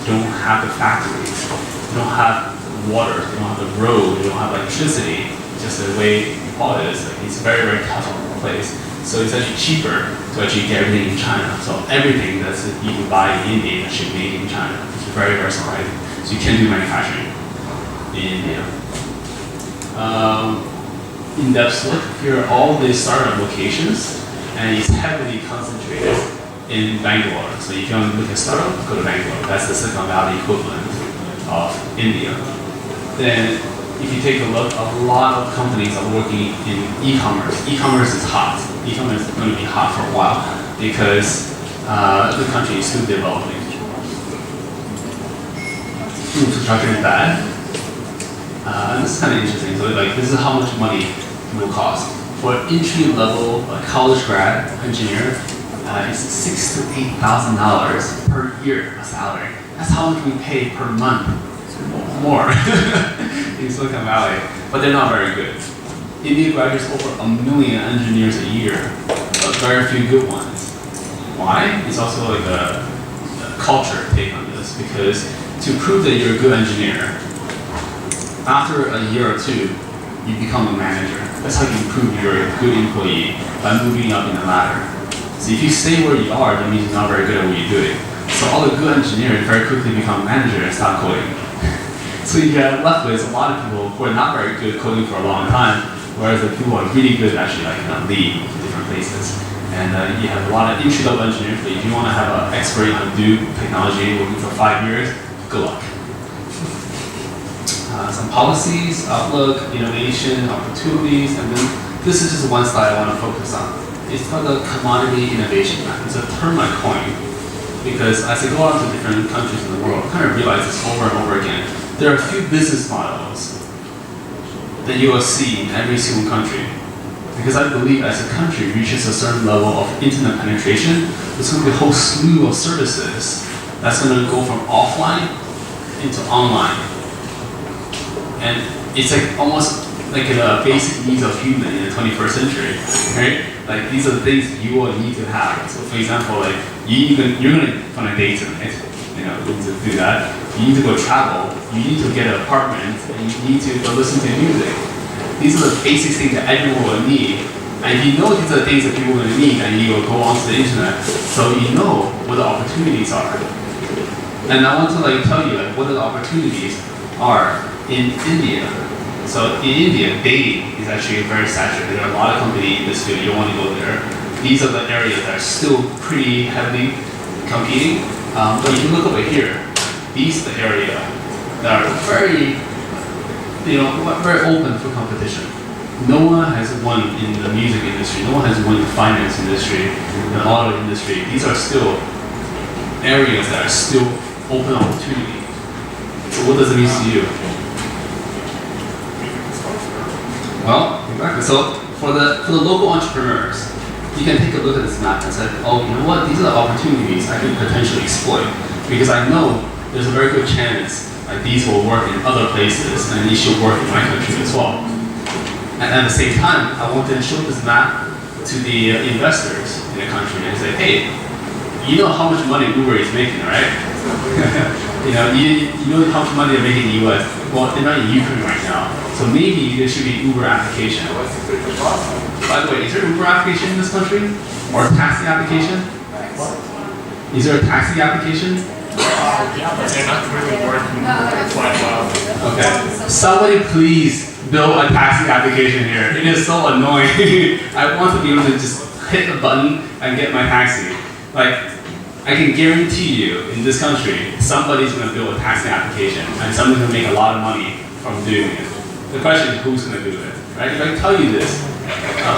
They don't have the factories. They don't have water. They don't have the road. They don't have electricity. Just the way Nepal is. It's a very tough place. So it's actually cheaper to actually get everything in China. So everything that you can buy in India is actually made in China. It's very surprising. So you can do manufacturing in India. In-depth look, here are all the startup locations, and it's heavily concentrated in Bangalore. So if you want to look at startup, go to Bangalore. That's the Silicon Valley equivalent of India. Then if you take a look, a lot of companies are working in e-commerce. E-commerce is hot. E-commerce is going to be hot for a while because the country is still developing. Infrastructure is bad. And this is kind of interesting. So this is how much money it will cost. For an entry-level college grad engineer, it's $6,000 to $8,000 per year a salary. That's how much we pay per month. More in Silicon Valley, but they're not very good. India graduates over 1 million engineers a year, but very few good ones. Why? It's also a culture take on this because to prove that you're a good engineer, after a year or two, you become a manager. That's how you prove you're a good employee, by moving up in the ladder. So if you stay where you are, that means you're not very good at what you're doing. So all the good engineers very quickly become managers and start coding. So you get left with a lot of people who are not very good at coding for a long time, whereas the people who are really good actually lead to different places. And you have a lot of entry-level engineers, but if you want to have an expert on Hadoop technology working for 5 years, good luck. Some policies, outlook, innovation, opportunities, and then this is just one slide I want to focus on. It's called the commodity innovation map. It's a term I coined because as I go out to different countries in the world, I kind of realize this over and over again. There are a few business models that you will see in every single country. Because I believe as a country reaches a certain level of internet penetration, there's going to be a whole slew of services that's going to go from offline into online. And it's like almost like a basic needs of human in the 21st century, right? Like these are the things you will need to have. So for example, like you're going to find a date tonight, you need to do that. You need to go travel, you need to get an apartment, and you need to go listen to music. These are the basic things that everyone will need. And if you know these are the things that people are going to need, and you will go onto the internet, so you know what the opportunities are. And I want to tell you what the opportunities are in India. So in India, dating is actually very saturated. There are a lot of companies in this field. You don't want to go there. These are the areas that are still pretty heavily competing. But if you look over here, these are the areas that are very open for competition. No one has won in the music industry. No one has won in the finance industry, the auto industry. These are still areas that are still open opportunity. So what does it mean to you? Well, exactly. So for the local entrepreneurs, you can take a look at this map and say, oh, you know what? These are the opportunities I can potentially exploit because I know there's a very good chance like these will work in other places and these should work in my country as well. And at the same time, I want to show this map to the investors in the country and say, hey, you know how much money Uber is making, right? you know how much money they're making in the US. Well, they're not in Ukraine right now. So maybe there should be Uber application. By the way, is there an Uber application in this country? Or a taxi application? Is there a taxi application? Yeah, but they're not really working quite well. Okay. Somebody please build a taxi application here. It is so annoying. I want to be able to just hit a button and get my taxi. Like, I can guarantee you in this country, somebody's going to build a taxi application and somebody's going to make a lot of money from doing it. The question is who's going to do it, right? If I tell you this,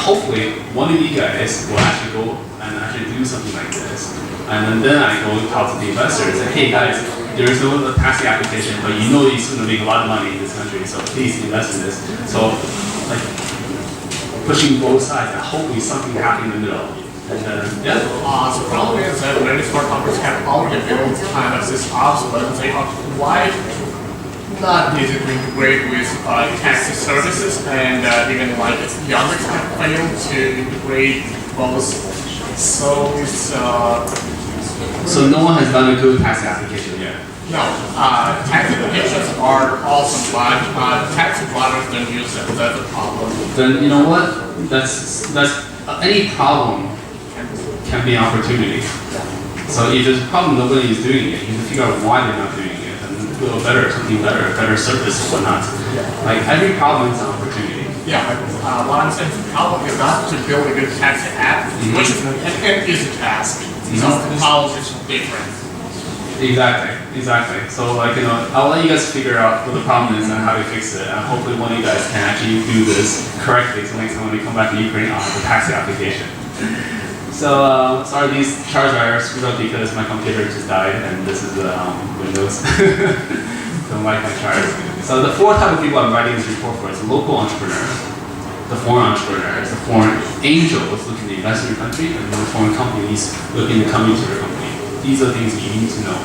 hopefully one of you guys will actually go and actually do something like this. And then I go talk to the investors and say, hey guys, there is no taxi application, but you know it's going to make a lot of money in this country, so please invest in this. So, like, pushing both sides and hopefully something happens in the middle. And yeah. So the problem is that many smart companies have already built kind of this apps, but they are why not basically integrate with taxi services and even like Yandex have failed to integrate both. So it's so no one has done a good taxi application yet. no, taxi applications are awesome, but taxi drivers don't use them. That's a problem. Then you know what? That's any problem can be an opportunity. So if there's a problem, nobody is doing it. You have to figure out why they're not doing it and do a something better service or whatnot. Like every problem is an opportunity. Yeah, what I'm saying is the problem is not to build a good taxi app, which is an easy task. So the problem is different. Exactly. So I'll let you guys figure out what the problem is and how to fix it. And hopefully one of you guys can actually do this correctly. So next time when you come back to Ukraine, I'll have a taxi application. So sorry, these charts are screwed up because my computer just died, and this is Windows. Don't like my charts. So the four type of people I'm writing this report for is local entrepreneurs, the foreign entrepreneurs, the foreign angels looking to invest in your country, and the foreign companies looking to come into your company. These are things you need to know.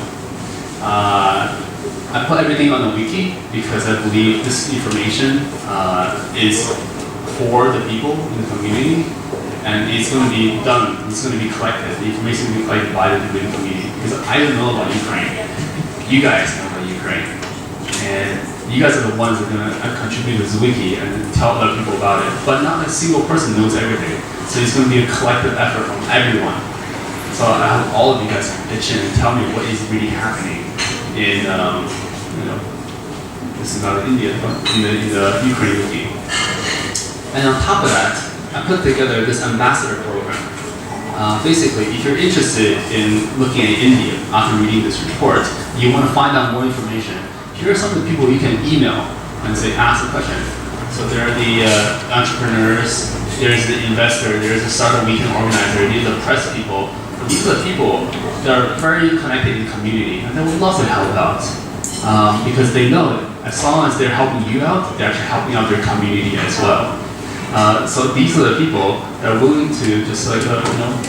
I put everything on the wiki because I believe this information is for the people in the community. And it's going to be done, it's going to be collected, the information will be collected by the people in the community. Because I don't know about Ukraine, you guys know about Ukraine. And you guys are the ones that are going to contribute to this wiki and tell other people about it. But not a single person knows everything. So it's going to be a collective effort from everyone. So I hope all of you guys can pitch in and tell me what is really happening in, this is not India, but in the Ukraine movie. And on top of that, I put together this ambassador program. Basically, if you're interested in looking at India after reading this report, you want to find out more information, here are some of the people you can email and say, ask a question. So there are the entrepreneurs, there's the investor, there's the startup weekend organizer, these are the press people. These are the people that are very connected in the community and they would love to help out. Because they know that as long as they're helping you out, they're actually helping out their community as well. So these are the people that are willing to just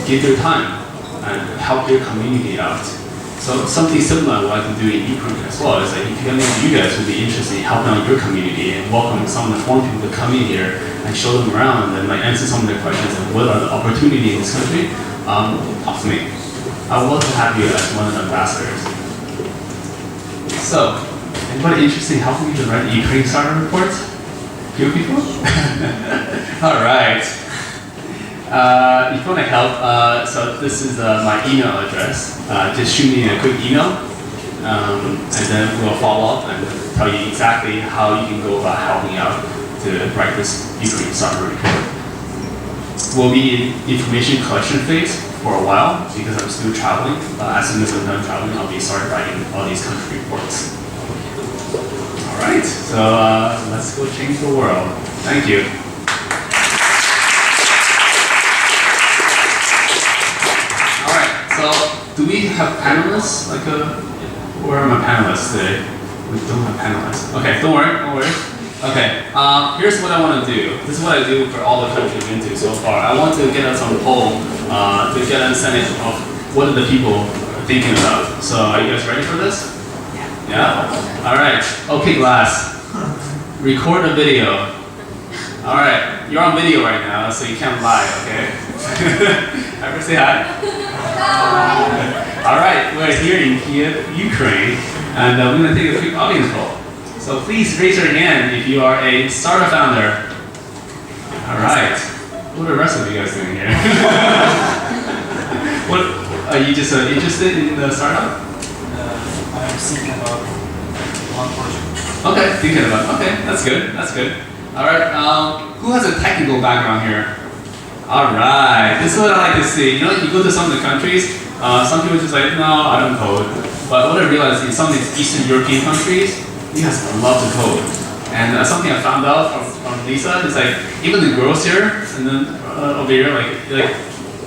give their time and help their community out. So something similar what I can do in Ukraine as well is that if you guys would be interested in helping out your community and welcome some of the foreign people to come in here and show them around and answer some of their questions and what are the opportunities in this country, talk to me. I would love to have you as one of the ambassadors. So, anybody interested in helping me to write the Ukraine starter report? Few people? All right. If you want to help, so this is my email address. Just shoot me a quick email, and then we'll follow up and tell you exactly how you can go about helping out to write this Ukraine starter report. We'll be in information collection phase for a while because I'm still traveling. As soon as I'm done traveling, I'll be started writing all these country reports. All right, so let's go change the world. Thank you. So, do we have panelists? Where are my panelists today? We don't have panelists. Okay, don't worry. Okay, here's what I want to do. This is what I do for all the countries we've been to so far. I want to get us on a poll to get an understanding of what are the people thinking about. So, are you guys ready for this? Yeah? Alright, okay glass. Record a video. Alright, you're on video right now, so you can't lie, okay? Everybody say hi. Alright, we're here in Kiev, Ukraine, and we're going to take a quick audience poll. So please raise your hand if you are a startup founder. Alright, what are the rest of you guys doing here? What, are you just interested in the startup? I'm thinking about one project. Okay, thinking about, okay, that's good. Alright, who has a technical background here? Alright, this is what I like to see. You go to some of the countries, some people just like, no, I don't code. But what I realized is some of these Eastern European countries, you guys love to code. And something I found out from Lisa is like, even the girls here, and then over here, like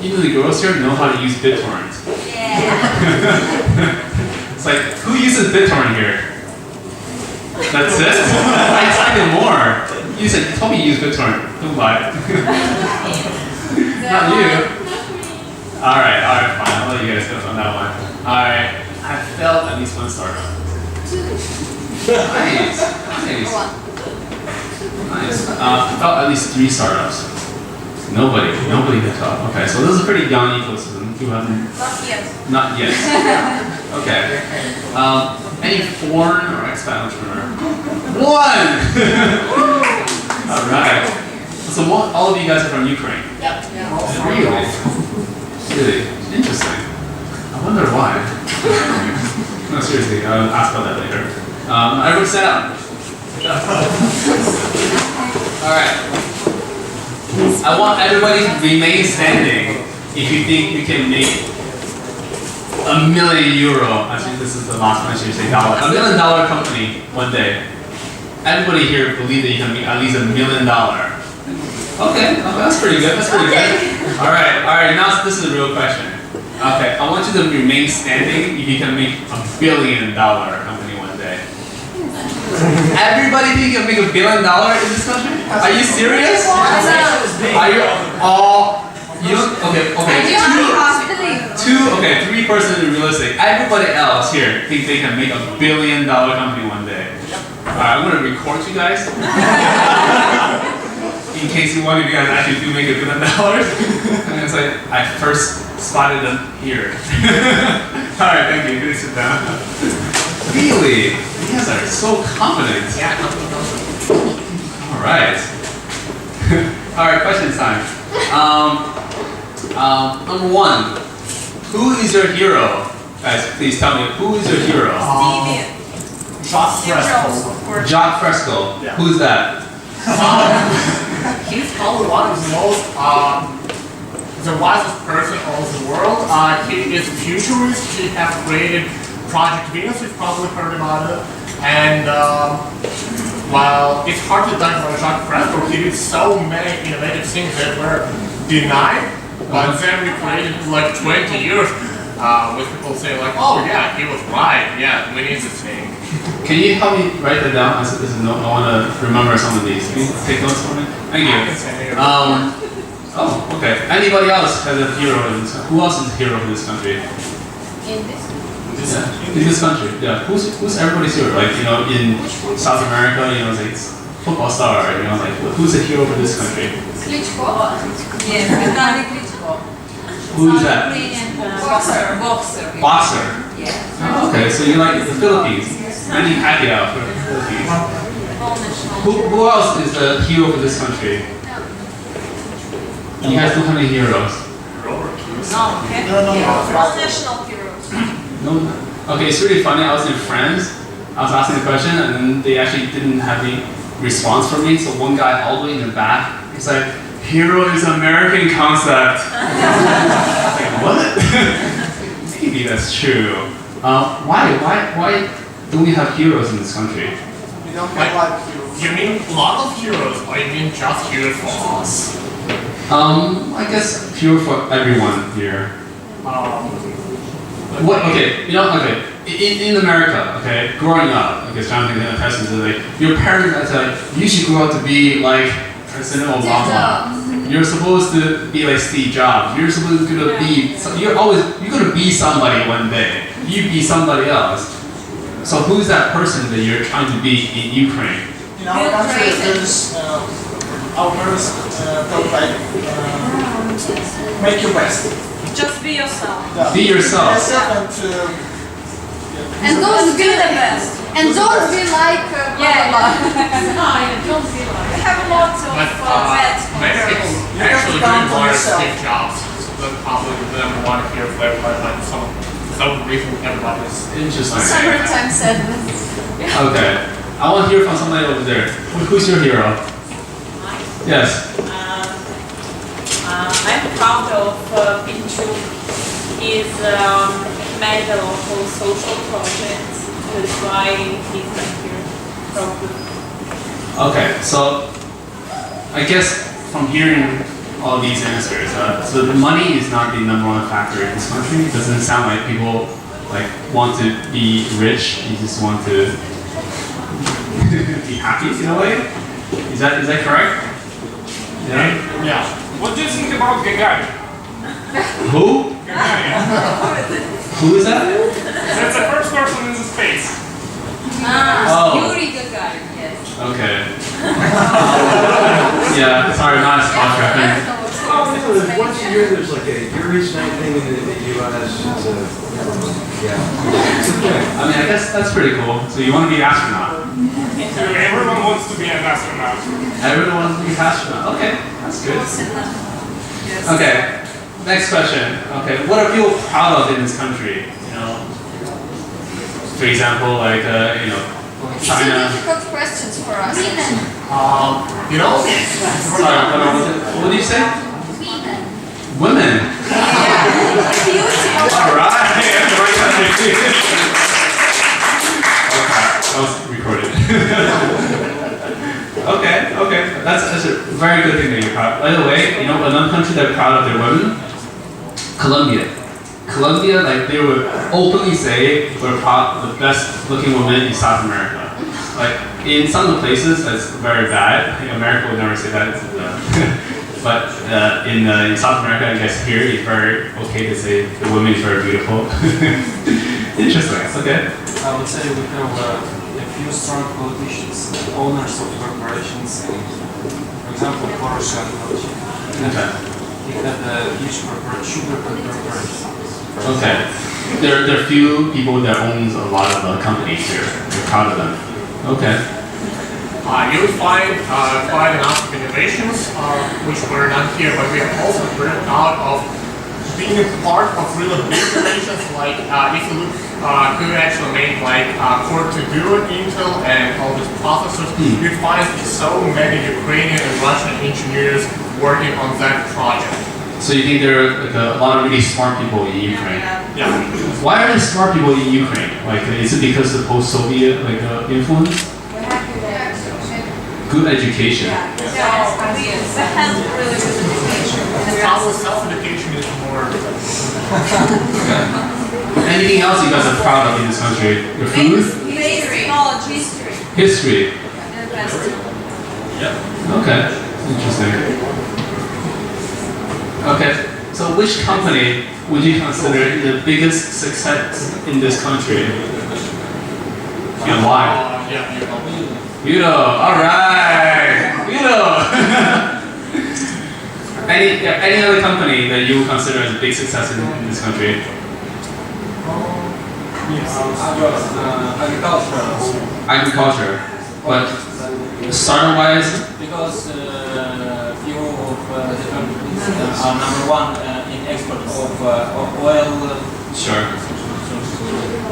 even the girls here know how to use BitTorrent. Yeah. It's like, who uses BitTorrent here? That's it? I expected more. You told me you use BitTorrent. Don't lie. Not you. Alright, fine. I'll let you guys go on that one. Alright, I failed at least one startup. Nice. I failed at least 3 startups. Nobody did top. Okay, so this is a pretty young ecosystem. You haven't? Not yet. Okay. Any foreign or expat entrepreneur? 1! Alright. So all of you guys are from Ukraine? Yep. Really? Interesting. I wonder why. No, seriously, I'll ask about that later. Everyone sit down. Alright. I want everybody to remain standing if you think you can make €1 million. Actually, this is the last one I should say dollar. $1 million company one day. Everybody here believes that you can make at least $1 million. Okay, that's pretty good. All right. Now this is a real question. Okay, I want you to remain standing if you can make $1 billion company one day. Everybody think you can make $1 billion in this country? Are you serious? Are you all? You don't? Okay. 3 person in real estate. Everybody else here thinks they can make $1 billion company one day. Alright, I'm gonna record you guys. In case one of you guys actually do make $1 billion. And it's like, I first spotted them here. Alright, thank you. Good to sit down. Really? You guys are so confident. Yeah. Alright. Alright, question time. Number 1. Who is your hero? Guys, please tell me, who is your hero? Stevie. Jacques Steve Jobs, Fresco. of course. Jacques Fresco. Yeah. Who's that? He's probably one of the most, the wisest person of the world. He is a futurist. He has created Project Venus, we've probably heard about it. And while it's hard to judge about Jacques Fresco, he did so many innovative things that were denied, but then we created like 20 years with people saying like, oh yeah, he was right, yeah, we need this thing. Can you help me write that down? I want to remember some of these. Can you take notes for me? Thank I can you. say it. Oh, okay. Anybody else has a hero in this country? Who else is a hero in this country? In this. Yeah. In this country, yeah. Who's everybody's hero? Like, you know, in South America, you know, like football star, you know, like who's a hero for this country? Klitschko. Yes, Vitaly Klitschko. Who is that? Ukrainian boxer. Boxer. Yeah. Oh, okay, so you like the Philippines. Manny Pacquiao for the Philippines. Who else is the hero for this country? You guys don't have any heroes. No, okay. All national heroes. No. Okay, it's really funny. I was in France. I was asking a question, and then they actually didn't have any response from me. So one guy all the way in the back, he's like, "Hero is an American concept." I was like, what? Maybe that's true. Why don't we have heroes in this country? We don't have live heroes. You mean a lot of heroes, or you mean just heroes for us? I guess hero for everyone here. What? Okay, you know, okay. In America, okay, growing up, okay, so I'm thinking of persons like your parents are like, you should grow up to be like President Obama. You're supposed to be like Steve Jobs. You're supposed to be. You're gonna be somebody one day. You be somebody else. So who's that person that you're trying to be in Ukraine? In our country, there's our parents talk like make your best. Just be yourself. Yeah. Be yourself. And don't be the best. And don't be like Yeah. blah, blah. Don't be like. We have lots of But bad many people You have to actually do count on more yourself. Steve Jobs. That's probably the number one hero for everybody. Like some reason everybody is. Interesting. Summertime sadness. Okay. I want to hear from somebody over there. Who's your hero? Yes. I'm proud of Pinchu. He's made a lot of social projects. That's why he's not here. Probably. Okay. So I guess from hearing all these answers, so the money is not the number one factor in this country. It doesn't sound like people like want to be rich. You just want to be happy in a way. Is that correct? Yeah. Yeah. What do you think about Gai? Who? Who is that? That's the first person in the space. Oh. Yuri Gagarin, yes. Okay. Yeah. Sorry, not a sponsor. I think. Once a year, there's like a Yuri's night thing in the U.S. It's a, yeah. It's a thing. I mean, I guess that's pretty cool. So you want to be an astronaut? Everyone wants to be an astronaut. Everyone wants to be an astronaut. Okay, that's good. Yes. Okay, next question. Okay, what are people proud of in this country? You know, for example, like you know, It's China. difficult questions for us. You know. Sorry, what did you say? Women. Women. Beauty. All right. Okay, that was recorded. Okay. That's a very good thing that you're proud. By the way, you know another country that's proud of their women? Colombia, like they would openly say we're proud of the best looking woman in South America. Like in some of the places that's very bad. America would never say that. But in South America, I guess here it's very okay to say the woman is very beautiful. Interesting. Okay. I would say we have a few strong politicians, owners of corporations, and for example, Poroshenko. Okay. He had a huge sugar corporation. Okay. There are few people that owns a lot of companies here. We're proud of them. Okay. You will find quite enough innovations which were not here, but we are also very proud of being part of really big nations, like if you look who actually made like Core to do it, Intel and all these processors, you find so many Ukrainian and Russian engineers working on that project. So you think there are like a lot of really smart people in Ukraine? Yeah. Why are there smart people in Ukraine? Like, is it because of post-Soviet like influence? Good education. Our self-education is more. Anything else you guys are proud of in this country? Your food? History. Okay, interesting. Okay, so which company would you consider the biggest success in this country? And why? Yeah, you know. Budo, alright! Budo! Any other company that you would consider as a big success in this country? Agriculture. But starter-wise? Because few of the countries are number one in export of oil. Sure.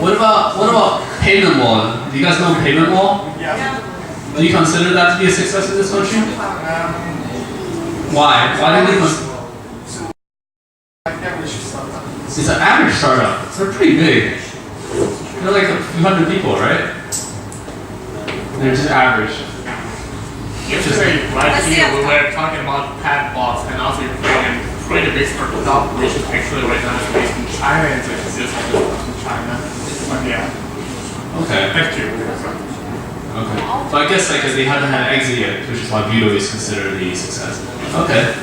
What about payment wall? Do you guys know payment wall? Yeah. Do you consider that to be a success in this country? Why? Why do you consider? It's an average startup. They're pretty big. They're like a few hundred people, right? They're just average. Yesterday, right here, we were talking about padlocks and also Ukrainian pretty big startup, which is actually right now is based in China and it exists in China. But yeah. Okay. Thank you. Okay. So I guess like they haven't had an exit yet, which is why Budo is considered a success. Okay.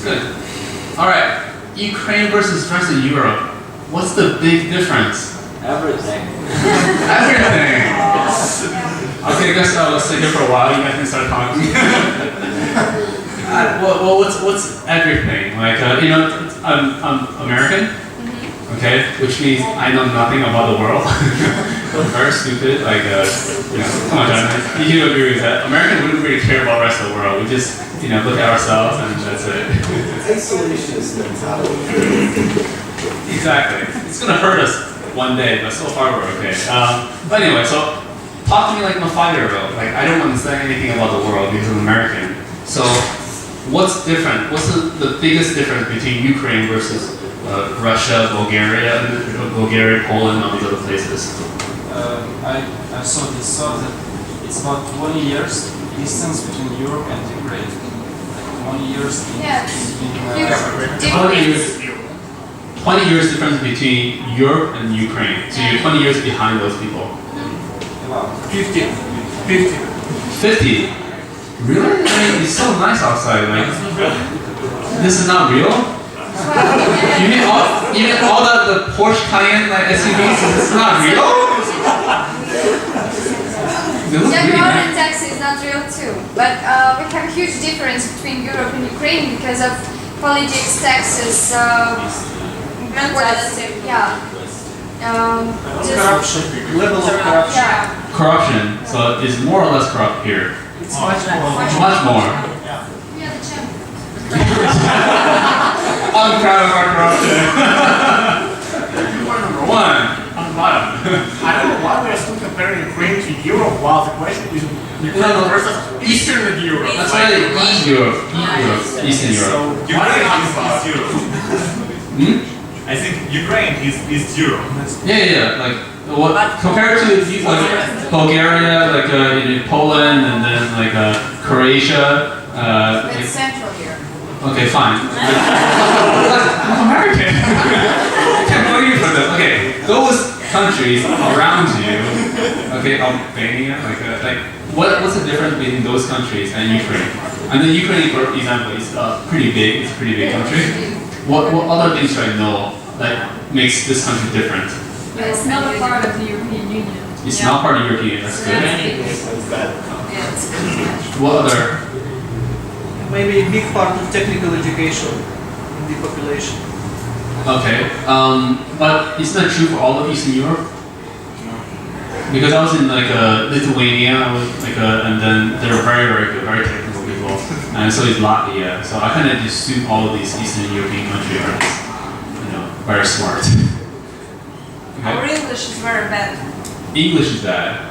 Good. Alright. Ukraine versus the rest of Europe. What's the big difference? Everything. Everything! Okay, I guess I'll stay here for a while. You guys can start talking. Well, what's everything? Like, you know, I'm American, okay, which means I know nothing about the world. Very stupid. Like, you know, come on, John. You do agree with that? Americans wouldn't really care about the rest of the world. We just, you know, look at ourselves and that's it. Isolationist mentality. Exactly. It's gonna hurt us one day, but so far we're okay. But anyway, so talk to me like I'm a 5-year-old. Like I don't understand anything about the world because I'm American. So what's different? What's the biggest difference between Ukraine versus Russia, Bulgaria, Poland, and all these other places? I saw this thought that it's about 20 years distance between Europe and Ukraine. Like 20 years in 20 years difference between Europe and Ukraine. So you're 20 years behind those people. about 50. 50? Really? I mean, it's so nice outside. Like, this is not real? You mean all the Porsche Cayenne like SUVs? This is not real? They look Yeah, really road nice. and taxi is not real too. But we have a huge difference between Europe and Ukraine because of politics, taxes, yeah. corruption, level of corruption. Yeah. Corruption. So it's more or less corrupt here. It's much more. Much more. We are the champions. I'm proud of our corruption. We're number one. On the bottom. I don't know why we are still comparing Ukraine to Europe while the question is Ukraine versus Eastern Europe. That's right. East Europe. Eastern Europe. Why are we talking Ukraine about is East Europe. I think Ukraine is East Europe. Yeah. Like what compared to like Bulgaria, like Poland, and then like Croatia. It's central here. Okay, fine. I'm American. I can't blame you for this. Okay, those countries around you. Okay, Albania, like what's the difference between those countries and Ukraine? And then Ukraine, for example, is pretty big. It's a pretty big country. What other things should I know that makes this country different? It's not a part of the European Union. It's not part of the European. That's good. What other? Maybe a big part of technical education in the population. Okay, but isn't that true for all of Eastern Europe? Because I was in like Lithuania, and then they're very, very good, very technical people, and so is Latvia. So I kind of just assume all of these Eastern European countries are very smart. Our Okay. English is very bad. English is bad.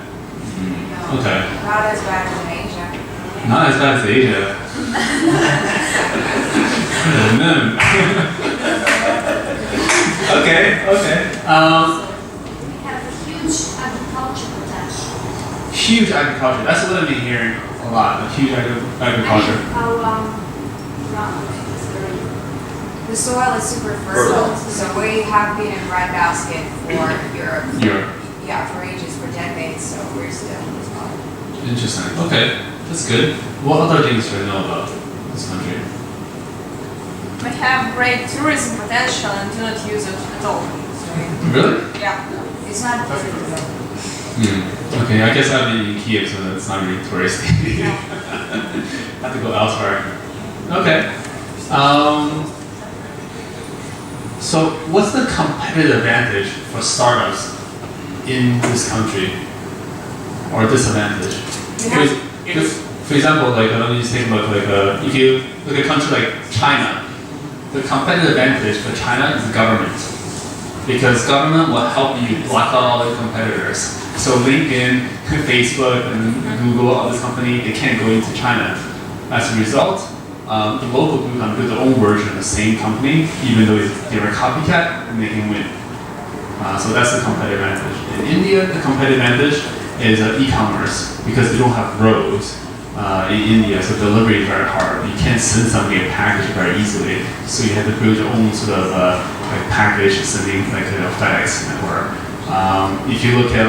Okay. Not as bad as in Asia. Not as bad as Asia. No. Okay. We have a huge agriculture potential. Huge agriculture. That's what I've been hearing a lot. A huge agriculture. The soil is super fertile, so we have been in breadbasket for Europe. Europe. Yeah, for ages, for decades, so we're still in this spot. Interesting. Okay, that's good. What other things do you know about this country? We have great tourism potential and do not use it at all. Really? Yeah. It's not Okay, I guess I've been in Kiev, so that's not really touristy. Have to go elsewhere. Okay. So what's the competitive advantage for startups in this country, or disadvantage? For example, like let me just think about if you look at a country like China, the competitive advantage for China is the government, because government will help you block out all the competitors. So LinkedIn, Facebook, and Google, all this company, they can't go into China. As a result, the local group can build their own version of the same company, even though they're a copycat, and they can win. So that's the competitive advantage. In India, the competitive advantage is e-commerce, because they don't have roads in India, so delivery is very hard. You can't send somebody a package very easily, so you have to build your own sort of like package sending, like FedEx network. If you look at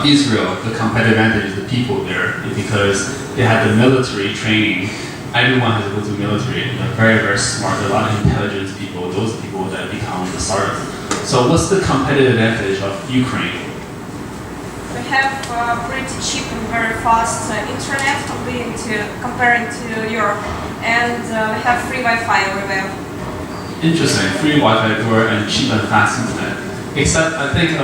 Israel, the competitive advantage is the people there, because they have the military training. Everyone has to go to military. They're very, very smart. There are a lot of intelligent people. Those people that become the startup. So what's the competitive advantage of Ukraine? We have pretty cheap and very fast internet comparing to Europe, and we have free Wi-Fi everywhere. Interesting. Free Wi-Fi everywhere and cheap and fast internet. Except I think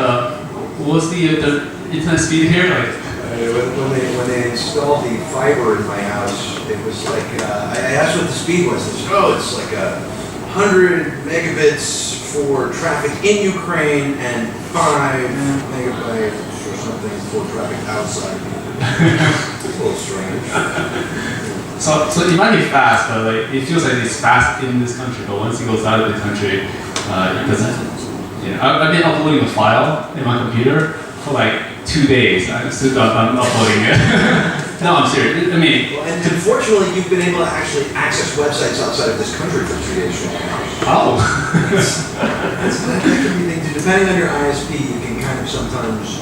what's the internet speed here like? When they installed the fiber in my house, it was like I asked what the speed was. They said, oh, it's like 100 megabits for traffic in Ukraine and 5 megabytes or something for traffic outside. It's a little strange. So it might be fast, but like it feels like it's fast in this country. But once it goes out of the country, it doesn't. I've been uploading a file in my computer for like 2 days. I'm uploading it. No, I'm serious. I mean, and unfortunately, you've been able to actually access websites outside of this country for 3 days straight. Oh. That can be, depending on your ISP, you can kind of sometimes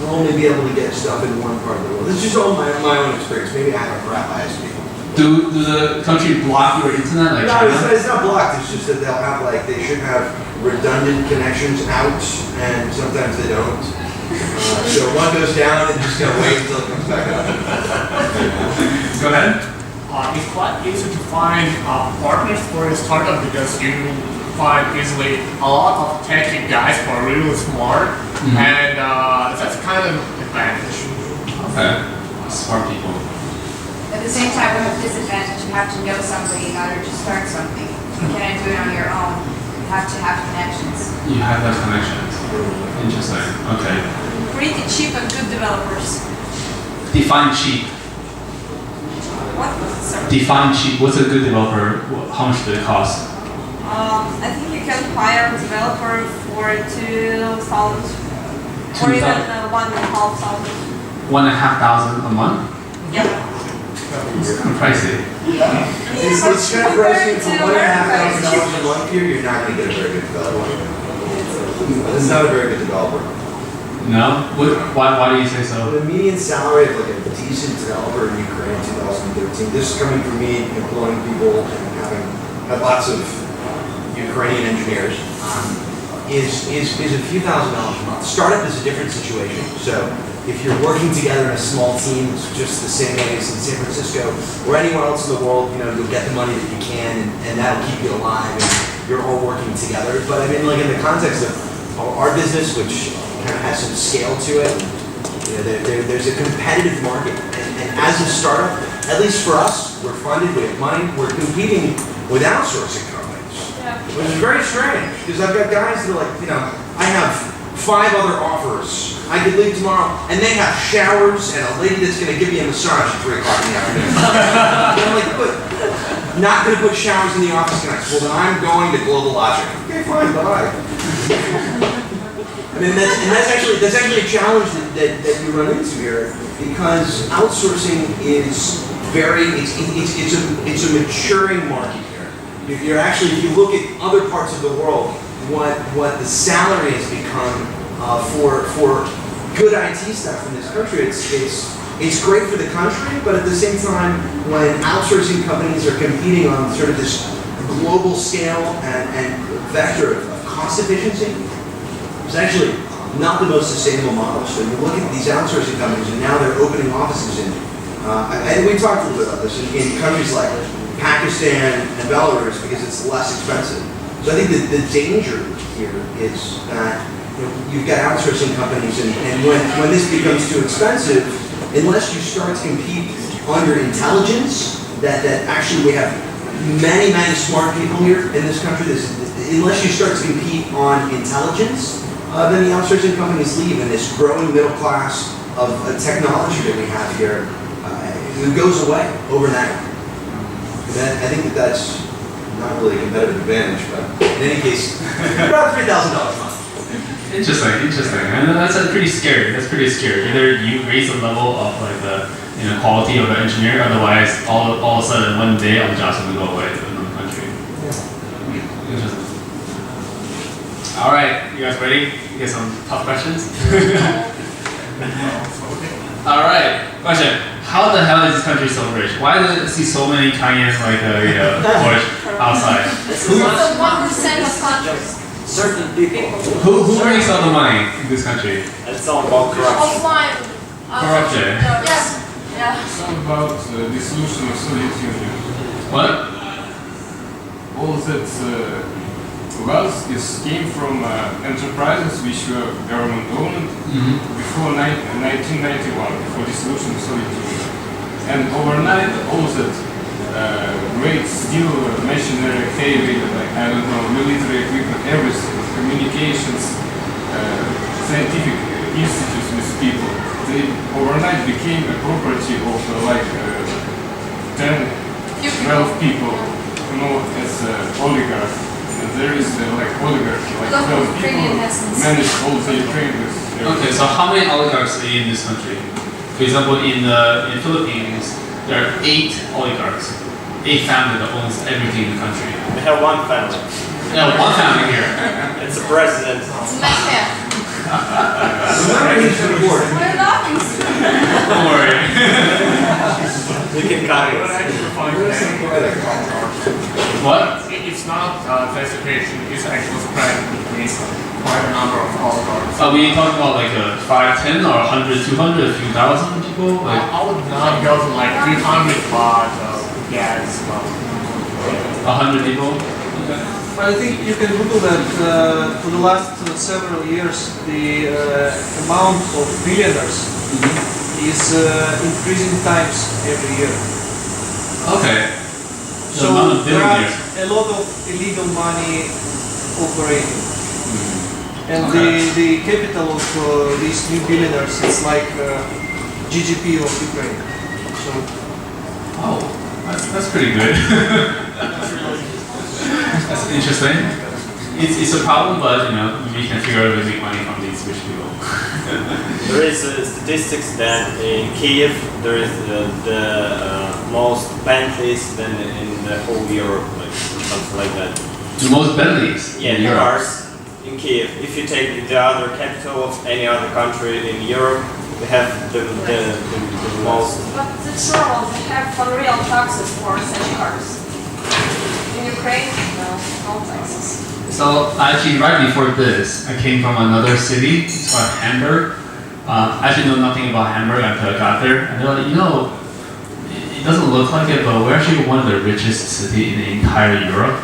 only be able to get stuff in one part of the world. This is just all my own experience. Maybe I have a crap ISP. Do the country block your internet like No, China? it's not blocked. It's just that they'll have they should have redundant connections out, and sometimes they don't. So one goes down and just gotta wait until it comes back up. Go ahead. It's quite easy to find partners for a startup because you find easily a lot of techy guys who are really smart, and that's kind of an advantage. Okay. Smart people. At the same time, we have disadvantage. You have to know somebody in order to start something. You cannot do it on your own. You have to have connections. You have those connections. Interesting. Okay. Pretty cheap and good developers. Define cheap. What? Sorry. Define cheap. What's a good developer? How much do they cost? I think you can hire a developer for 2,000 or even 1,500. 1,500 a month? Yeah. It's kind of pricey. It's kind of pricey. For $1,500 a month here, you're not going to get a very good developer. It's not a very good developer. No? Why do you say so? The median salary of like a decent developer in Ukraine in 2013, this is coming from me employing people and having had lots of Ukrainian engineers, is a few $1,000s a month. Startup is a different situation. So if you're working together in a small team, it's just the same way as in San Francisco or anywhere else in the world, you'll get the money that you can, and that'll keep you alive, and you're all working together. But I mean, like in the context of our business, which kind of has some scale to it, there's a competitive market. And as a startup, at least for us, we're funded, we have money, we're competing with outsourcing companies. Yeah. which is very strange, because I've got guys that are like, I have 5 other offers. I could leave tomorrow, and they have showers and a lady that's going to give me a massage at 3 o'clock in the afternoon. And I'm like, but not going to put showers in the office tonight. Well, then I'm going to Global Logic. Okay, fine, bye. I mean, that's actually a challenge that you run into here, because outsourcing is it's a maturing market here. You're actually, if you look at other parts of the world, what the salary has become for good IT staff in this country, it's great for the country, but at the same time, when outsourcing companies are competing on sort of this global scale and vector of cost efficiency, it's actually not the most sustainable model. So you look at these outsourcing companies, and now they're opening offices in, and we talked a little bit about this, in countries like Pakistan and Belarus, because it's less expensive. So I think that the danger here is that you've got outsourcing companies, and when this becomes too expensive, unless you start to compete under intelligence, that actually we have many smart people here in this country, unless you start to compete on intelligence, then the outsourcing companies leave, and this growing middle class of technology that we have here, it goes away overnight. And I think that's not really a competitive advantage, but in any case, about $3,000 a month. Interesting. I know that's pretty scary. Either you raise the level of like the quality of the engineer, otherwise all of a sudden one day all the jobs will go away to another country. Yeah. Interesting. All right, you guys ready? Get some tough questions. All right, question. How the hell is this country so rich? Why do you see so many Chinese Porsche outside? This is the 1% of countries. Certain people. Who makes all the money in this country? It's all about corruption. Offline. Corruption. Yes. Yeah. It's all about the dissolution of Soviet Union. What? All that wealth came from enterprises which were government-owned before 1991, before dissolution of Soviet Union. And overnight, all that great steel, machinery, heavy, military equipment, everything, communications, scientific institutes with people, they overnight became a property of 10, 12 people known as oligarchs. And there is oligarchy, 12 people manage all the Ukraine with. Okay, so how many oligarchs are in this country? For example, in Philippines, there are 8 oligarchs, 8 families that owns everything in the country. We have one family. Yeah, one family here. It's a president. It's a mafia. We're laughing. Don't worry. We can cut it. What? It's not classification, it's actually spread between quite a number of oligarchs. Are we talking about 5, 10, or 100, 200, a few thousand people? I would not go to 300, but yeah, it's about 100 people? Okay. I think you can Google that for the last several years, the amount of billionaires is increasing times every year. Okay. The So amount of there are billionaires. a lot of illegal money operating. And Okay. the capital of these new billionaires is like GDP of Ukraine. So Oh, that's pretty good. That's interesting. It's a problem, but we can figure out a way to make money from these rich people. There is statistics that in Kiev there is the most Bentleys than in the whole Europe, something like that. The most Bentleys Yeah, in the Europe. cars in Kiev. If you take the other capital of any other country in Europe, they have the most. But it's normal to have unreal taxes for such cars. In Ukraine, no taxes. So actually, right before this, I came from another city. It's called Hamburg. I actually know nothing about Hamburg until I got there. And they're like, it doesn't look like it, but we're actually one of the richest cities in the entire Europe.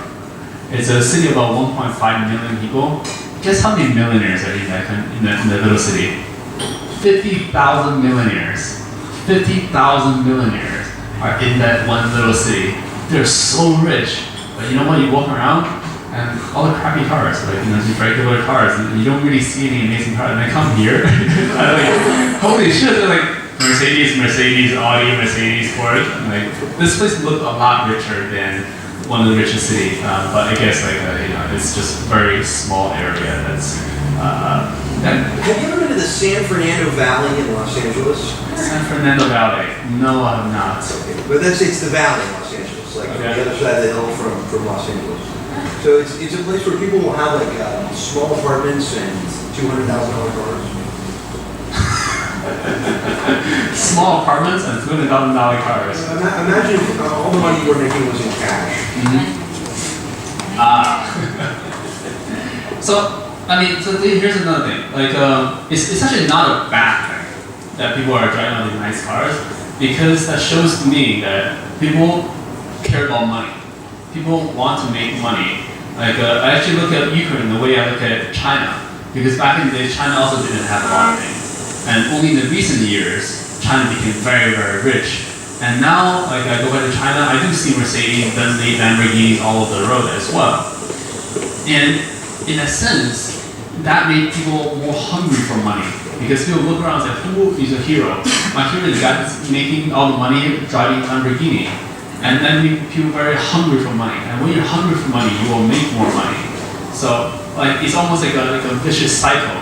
It's a city of about 1.5 million people. Guess how many millionaires are in the little city? 50,000 millionaires. 50,000 millionaires are in that one little city. They're so rich. But you know what? You walk around, and all the crappy cars, like these regular cars, and you don't really see any amazing cars. And I come here, I'm like, holy shit! They're like Mercedes, Audi, Mercedes, Ford. And, like this place looked a lot richer than one of the richest cities, but I guess it's just a very small area. That's. Have you ever been to the San Fernando Valley in Los Angeles? San Fernando Valley? No, I have not. Okay. But it's the valley in Los Angeles, like on the other side of the hill from Los Angeles. So it's a place where people will have like small apartments and $200,000 cars. Small apartments and $200,000 cars. Imagine if all the money you were making was in cash. So here's another thing. Like, it's actually not a bad thing that people are driving on these nice cars, because that shows to me that people care about money. People want to make money. Like, I actually look at Ukraine the way I look at China, because back in the day, China also didn't have a lot of things, and only in the recent years, China became very, very rich. And now, like, I go back to China, I do see Mercedes, Bentley, Lamborghinis all over the road as well. And in a sense, that made people more hungry for money, because people look around and say, who is a hero? My hero is the guy that's making all the money driving a Lamborghini. And then people are very hungry for money. And when you're hungry for money, you will make more money. So like it's almost like a vicious cycle,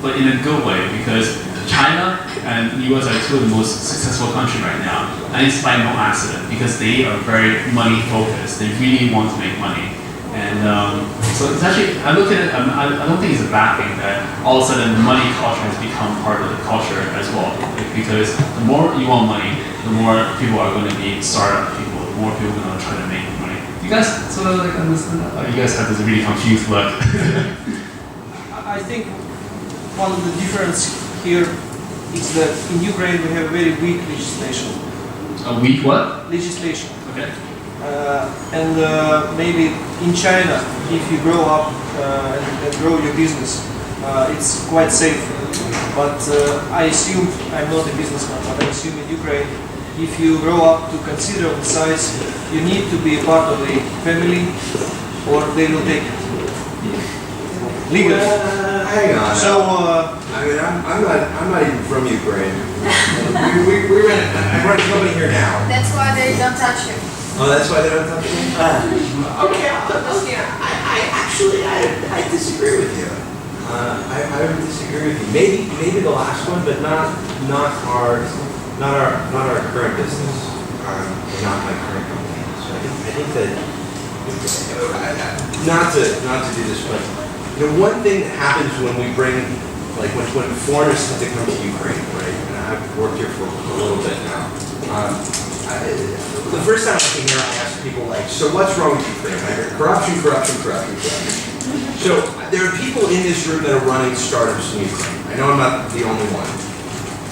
but in a good way, because China and US are two of the most successful countries right now. And it's by no accident, because they are very money focused. They really want to make money. And so it's actually, I look at it, I don't think it's a bad thing that all of a sudden money culture has become part of the culture as well. Because the more you want money, the more people are going to be startup people, the more people are going to try to make money. You guys sort of like understand that? You guys have this really confused look. I think one of the difference here is that in Ukraine we have very weak legislation. A weak what? Legislation. Okay. And maybe in China, if you grow up and grow your business, it's quite safe. But I assume, I'm not a businessman, but I assume in Ukraine, if you grow up to considerable size, you need to be a part of a family, or they will take it. Legally. Hang on. So, I mean, I'm not even from Ukraine. I run a company here now. That's why they don't touch you. Oh, that's why they don't touch me? Okay, I disagree with you. I would disagree with you. Maybe the last one, but not our current business. Not my current company. So I think that not to do this, but one thing that happens when we bring, like when foreigners tend to come to Ukraine, right? And I've worked here for a little bit now. The first time I came here, I asked people like, so what's wrong with Ukraine? I heard corruption. So there are people in this room that are running startups in Ukraine. I know I'm not the only one.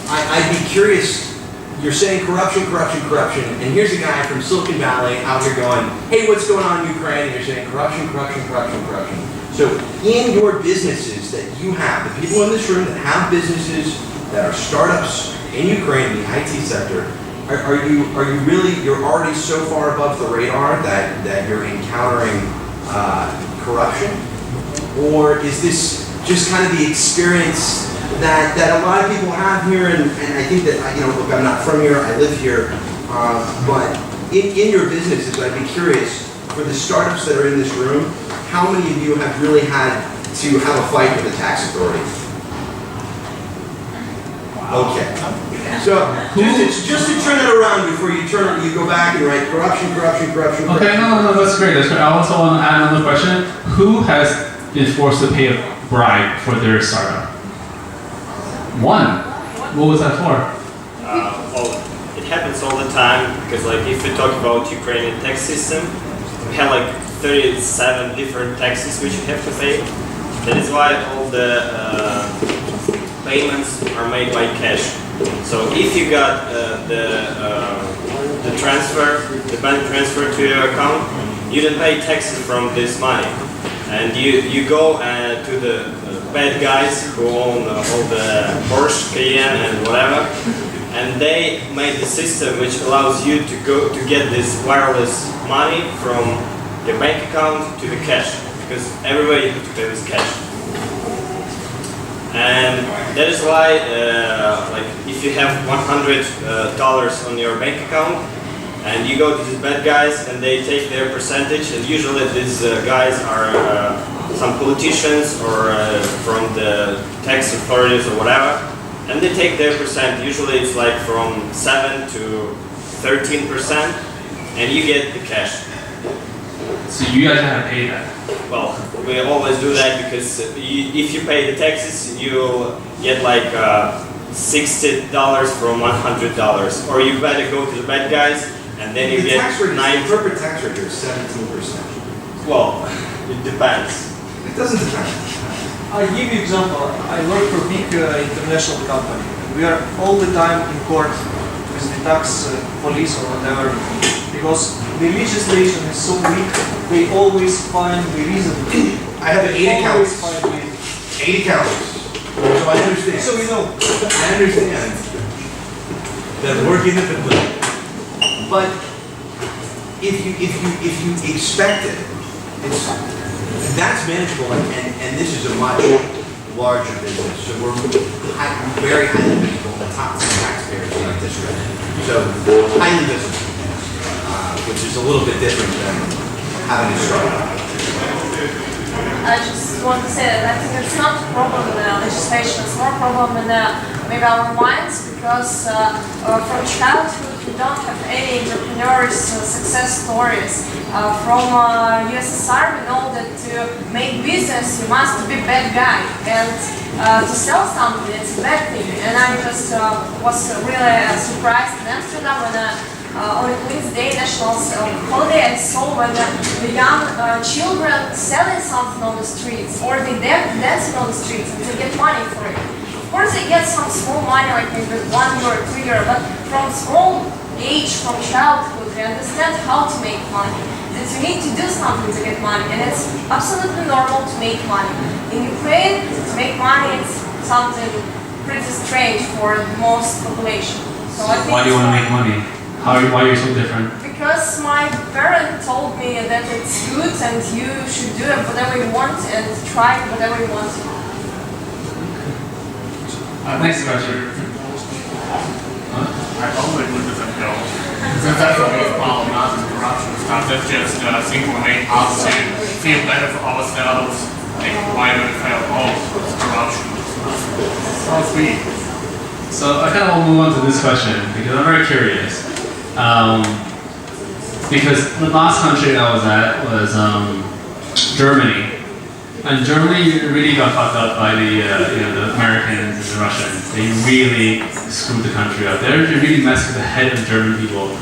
I'd be curious, you're saying corruption, and here's a guy from Silicon Valley out here going, hey, what's going on in Ukraine? And you're saying corruption. So in your businesses that you have, the people in this room that have businesses that are startups in Ukraine, in the IT sector, are you really, you're already so far above the radar that you're encountering corruption? Or is this just kind of the experience that a lot of people have here? And I think that, look, I'm not from here, I live here, but in your businesses, I'd be curious, for the startups that are in this room, how many of you have really had to have a fight with the tax authorities? Okay. So just to turn it around before you go back and write corruption. Okay, no, that's great. I also want to add another question. Who has been forced to pay a bribe for their startup? One. What was that for? Well, it happens all the time, because like if we talk about Ukrainian tax system, we have like 37 different taxes which you have to pay. That is why all the payments are made by cash. So if you got the transfer, the bank transfer to your account, you don't pay taxes from this money, and you go to the bad guys who own all the Porsche, Cayenne, and whatever, and they made the system which allows you to get this wireless money from your bank account to the cash, because everybody has to pay with cash. And that is why, like, if you have $100 on your bank account, and you go to these bad guys and they take their percentage, and usually these guys are some politicians or from the tax authorities or whatever, and they take their percent. Usually it's like from 7 to 13%, and you get the cash. So you guys have to pay that. Well, we always do that because if you pay the taxes, you get like $60 from $100, or you better go to the bad guys and then you The get tax rate, the 9. corporate tax rate here is 17%. Well, it depends. It doesn't depend. I give you example. I work for a big international company. We are all the time in court with the tax police or whatever, because the legislation is so weak. They always find the reason. I have 8 Always accounts. find the- 8 accountants. So I understand. So we know. I understand that working in the but if you expect it, that's manageable, and this is a much larger business. So we're very highly visible on the top 10 taxpayers in our district. So highly visible, which is a little bit different than having a struggle. I just want to say that I think it's not a problem in the legislation, it's more a problem in maybe our minds, because from childhood we don't have any entrepreneurs' success stories. From USSR we know that to make business you must be a bad guy, and to sell something it's a bad thing. And I just was really surprised in Amsterdam when on Queen's Day, national holiday, I saw when the young children selling something on the streets, or they dancing on the streets, and they get money for it. Of course they get some small money, like maybe 1 euro or 2 euro, but from small age, from childhood, they understand how to make money. That you need to do something to get money, and it's absolutely normal to make money. In Ukraine, to make money it's something pretty strange for most population. So I think Why do you want to make money? Why are you so different? because my parent told me that it's good and you should do whatever you want and try whatever you want. Next question. I totally agree with that, Bill. Since that's the biggest problem, not the corruption stuff, that's just simply make us to feel better for ourselves. Like, why would it fail? Oh, it's corruption. So sweet. So I kind of want to move on to this question because I'm very curious. Because the last country I was at was Germany, and Germany really got fucked up by the the Americans and the Russians. They really screwed the country up. They really messed with the head of German people,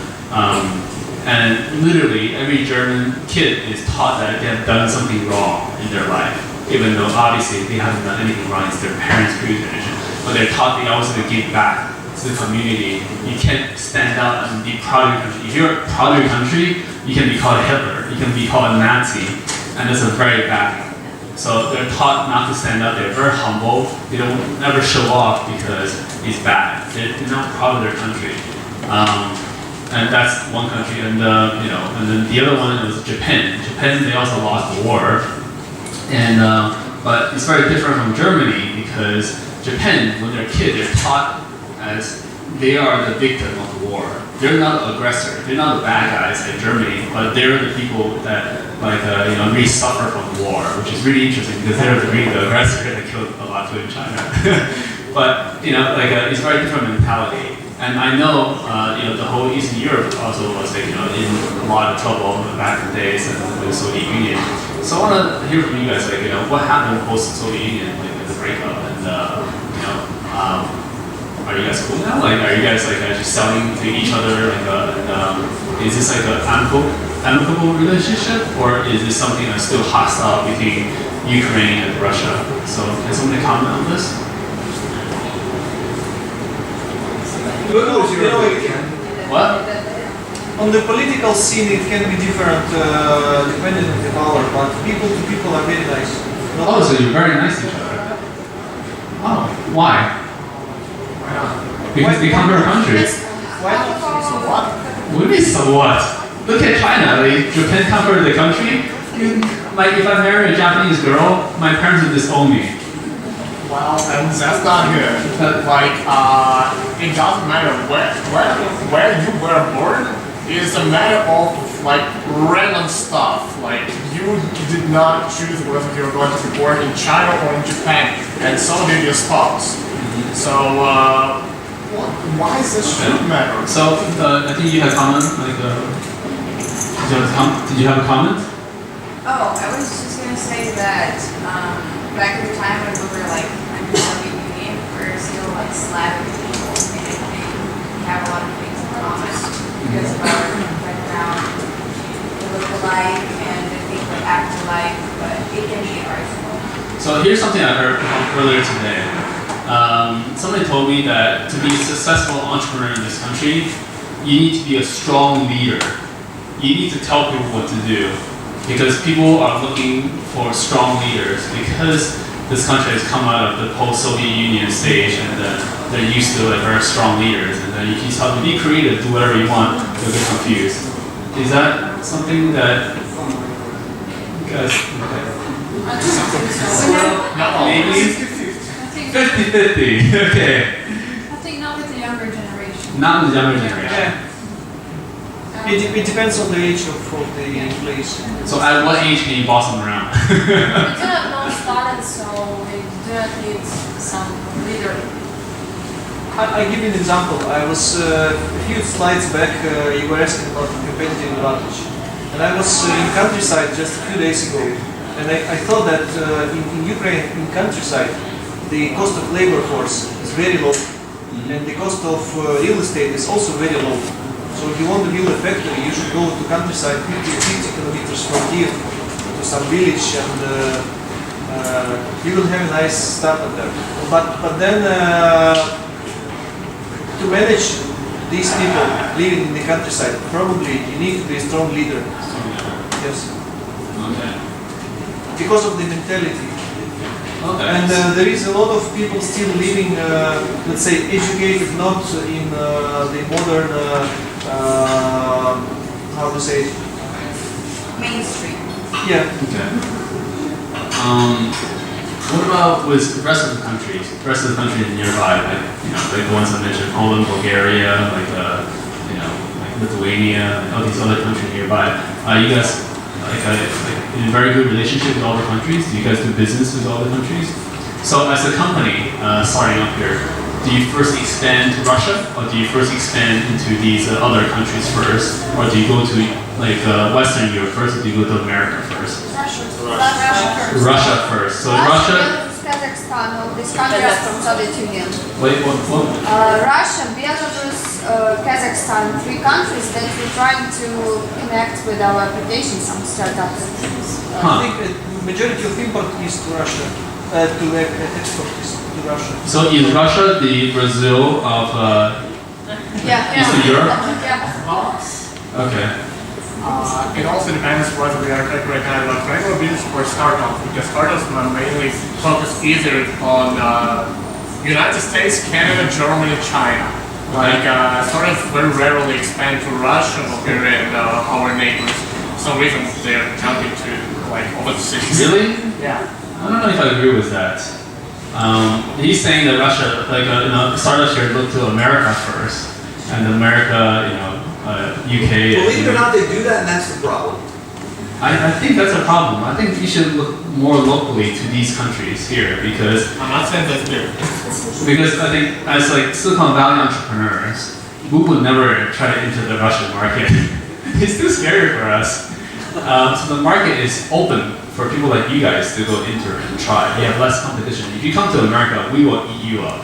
and literally every German kid is taught that they have done something wrong in their life, even though obviously they haven't done anything wrong. It's their parents' pre-tradition, but they're taught they also give back to the community. You can't stand out and be proud of your country. If you're proud of your country, you can be called Hitler, you can be called a Nazi, and that's a very bad thing. So they're taught not to stand up. They're very humble. They don't never show off because it's bad. They're not proud of their country, and that's one country. And and then the other one was Japan. Japan, they also lost the war, and but it's very different from Germany because Japan, when they're a kid, they're taught as they are the victim of the war. They're not the aggressor. They're not the bad guys like Germany, but they're the people that really suffer from war, which is really interesting because they're really the aggressor that killed a lot in China. But it's very different mentality. And I know the whole Eastern Europe also was in a lot of trouble back in the days and with the Soviet Union. So I want to hear from you guys what happened post Soviet Union, the breakup, and are you guys cool now? Are you guys just selling to each other? Is this an amicable relationship, or is this something that's still hostile between Ukraine and Russia? So can somebody comment on this? What? On the political scene, it can be different depending on the power, but people to people are very nice. Oh, so you're very nice to each other. Oh, why? Because they come to our country. Why not? So what? What do you mean, so what? look at China. Like Japan conquered the country. Like if I marry a Japanese girl, my parents would disown me. Well, and that's not good. Like, it doesn't matter where you were born. It's a matter of like random stuff. Like you did not choose whether you're going to be born in China or in Japan, and so did your spouse. So, why does this should matter? So I think you had a comment. Like, did you have a comment? Oh, I was just gonna say that back at the time when we were like in the Soviet Union, we're still like Slavic people, and we have a lot of things in common because of our background. We look alike and I think we act alike, but it can be hard. So here's something I heard earlier today. Somebody told me that to be a successful entrepreneur in this country, you need to be a strong leader. You need to tell people what to do. Because people are looking for strong leaders because this country has come out of the post-Soviet Union stage and they're used to like very strong leaders, and then you can tell them, be creative, do whatever you want, they'll get confused. Is that something that you guys, maybe? 50-50, okay. I think not with the younger generation. Not with the younger generation. It depends on the age of the employees. So at what age can you boss them around? We do not know talent, so we do not need some leader. I give you an example. I was a few slides back. You were asking about the competitive advantage, and I was in countryside just a few days ago, and I thought that in Ukraine, in countryside, the cost of labor force is very low, and the cost of real estate is also very low. So if you want to build a factory, you should go to countryside 50 kilometers from here to some village, and you will have a nice startup there. But then to manage these people living in the countryside, probably you need to be a strong leader. Yes. Okay. Because of the mentality. Okay. And there is a lot of people still living, let's say, educated, not in the modern, how to say it? Mainstream. Yeah. Okay. What about with the rest of the countries? The rest of the countries nearby, like like the ones I mentioned, Poland, Bulgaria, like like Lithuania, and all these other countries nearby. You guys in a very good relationship with all the countries? Do you guys do business with all the countries? So as a company starting up here, do you first expand to Russia, or do you first expand into these other countries first, or do you go to like Western Europe first, or do you go to America first? Russia first. So Russia. Kazakhstan, all these countries from Soviet Union. Wait, what? Russia, Belarus, Kazakhstan, 3 countries that we're trying to connect with our application, some startups. I think the majority of import is to Russia, to export is to Russia. So is Russia the Brazil of Eastern Europe? Yeah. Okay. It also depends whether we are right now like regular business or startups, because startups are mainly focus either on United States, Canada, Germany, China. Like startups very rarely expand to Russia, Bulgaria, and our neighbors. For some reason they're jumping to like overseas. Really? Yeah. I don't know if I agree with that. He's saying that Russia, like startups here look to America first, and America, UK. Believe it or not, they do that, and that's the problem. I think that's a problem. I think we should look more locally to these countries here because I'm not saying that's good. because I think as like Silicon Valley entrepreneurs, we would never try to enter the Russian market. It's too scary for us. So the market is open for people like you guys to go enter and try. We have less competition. If you come to America, we will eat you up.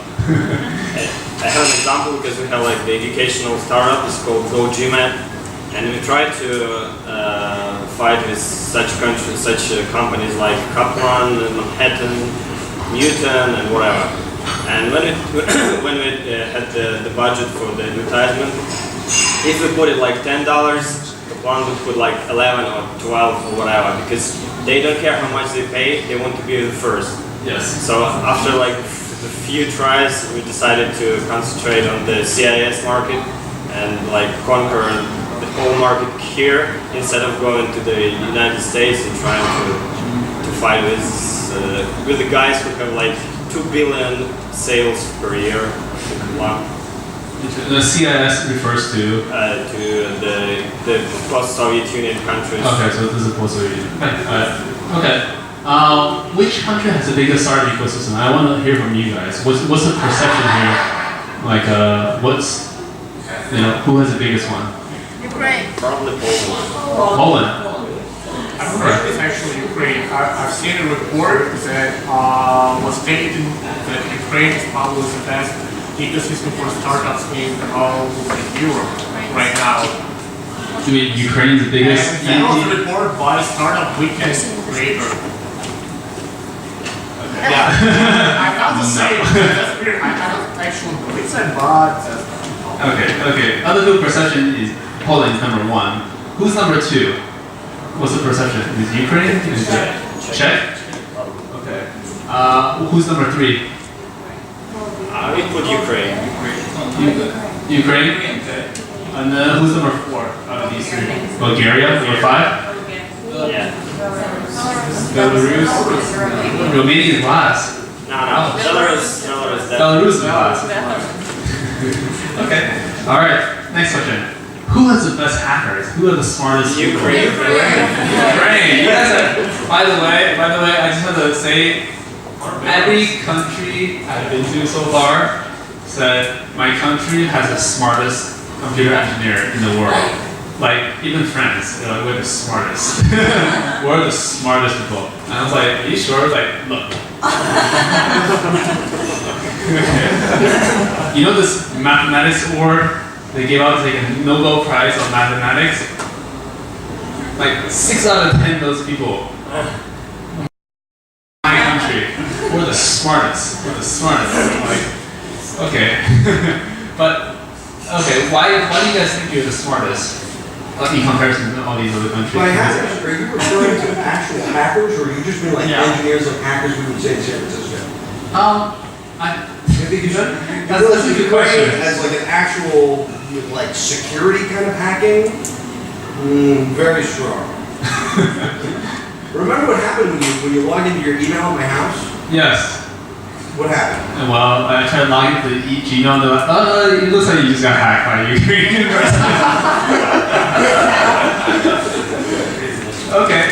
I have an example because we have like the educational startup. It's called GoGMAT, and we try to fight with such companies like Kaplan, Manhattan, Newton, and whatever. And when we had the budget for the advertisement, if we put it like $10, Kaplan would put like 11 or 12 or whatever, because they don't care how much they pay. They want to be the first. Yes. So after like a few tries, we decided to concentrate on the CIS market and like conquer whole market here instead of going to the United States and trying to fight with the guys who have like 2 billion sales per year. Wow. The CIS refers to. The post-Soviet Union countries. Okay, so this is post-Soviet Union. Okay. Which country has the biggest startup ecosystem? I want to hear from you guys. What's the perception here? Like, who has the biggest one? Ukraine. Probably Poland. Poland. I've heard it's actually Ukraine. I've seen a report that was stating that Ukraine is probably the best ecosystem for startups in all of Europe right now. You mean Ukraine is the biggest? And that was a report by Startup Weekend creator. Yeah. I found the same. That's weird. I don't actually believe that, but. Okay. Other good perception is Poland is number 1. Who's number 2? What's the perception? Is it Ukraine? Is it Czech? Okay. Who's number 3? We put Ukraine. Ukraine? And then who's number 4 out of these 3? Bulgaria? Number 5? Yeah. Belarus? Romania is last. No. Belarus. Belarus is last. Okay. Alright. Next question. Who has the best hackers? Who are the smartest people? Ukraine. Ukraine. You guys are, by the way, I just want to say, every country I've been to so far said my country has the smartest computer engineer in the world. Like, even France, they're like, we're the smartest. We're the smartest people. And I was like, are you sure? Like, look. You know this mathematics award they gave out like a Nobel Prize on mathematics? Like 6 out of 10 of those people. My country, we're the smartest. Like, okay. But, okay, why do you guys think you're the smartest? In comparison to all these other countries. By hackers, are you referring to actual hackers, or are you just mean like engineers like hackers we would say in San Francisco? Because That's a good question. As like an actual like security kind of hacking, very strong. Remember what happened when you logged into your email at my house? Yes. What happened? Well, I tried logging into the Gmail and they're like, it looks like you just got hacked by Ukraine University. Okay,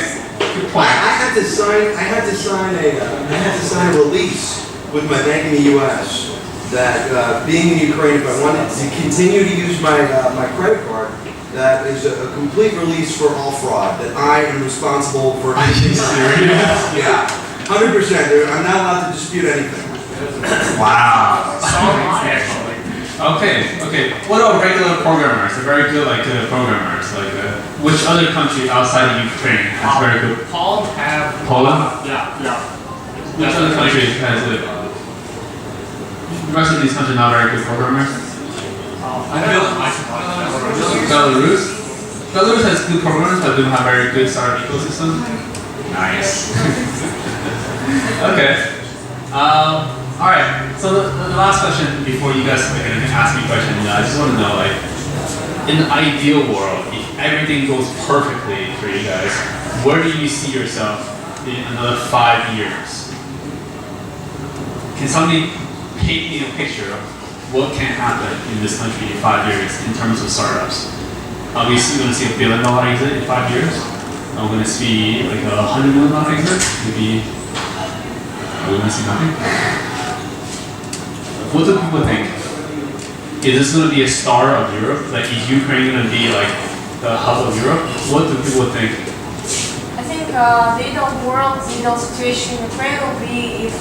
good point. I had to sign a release with my bank in the U.S. that being in Ukraine, if I wanted to continue to use my credit card, that is a complete release for all fraud. That I am responsible for anything. Yeah, 100%. I'm not allowed to dispute anything. Wow. Okay. What about regular programmers? They're very good, programmers. Which other country outside of Ukraine has very good? Poland have. Poland? Yeah. Which other country has it? The rest of these countries not very good programmers. Belarus? Belarus has good programmers, but they don't have very good startup ecosystem. Nice. Okay. Alright, so the last question before you guys can ask me questions, I just want to know, in the ideal world, if everything goes perfectly for you guys, where do you see yourself in another 5 years? Can somebody paint me a picture of what can happen in this country in 5 years in terms of startups? Are we going to see $1 billion exit in 5 years? Are we going to see like $100 million exit? Maybe are we going to see nothing? What do people think? Is this going to be a star of Europe? Like, is Ukraine going to be like the hub of Europe? What do people think? I think the ideal world, the ideal situation in Ukraine will be if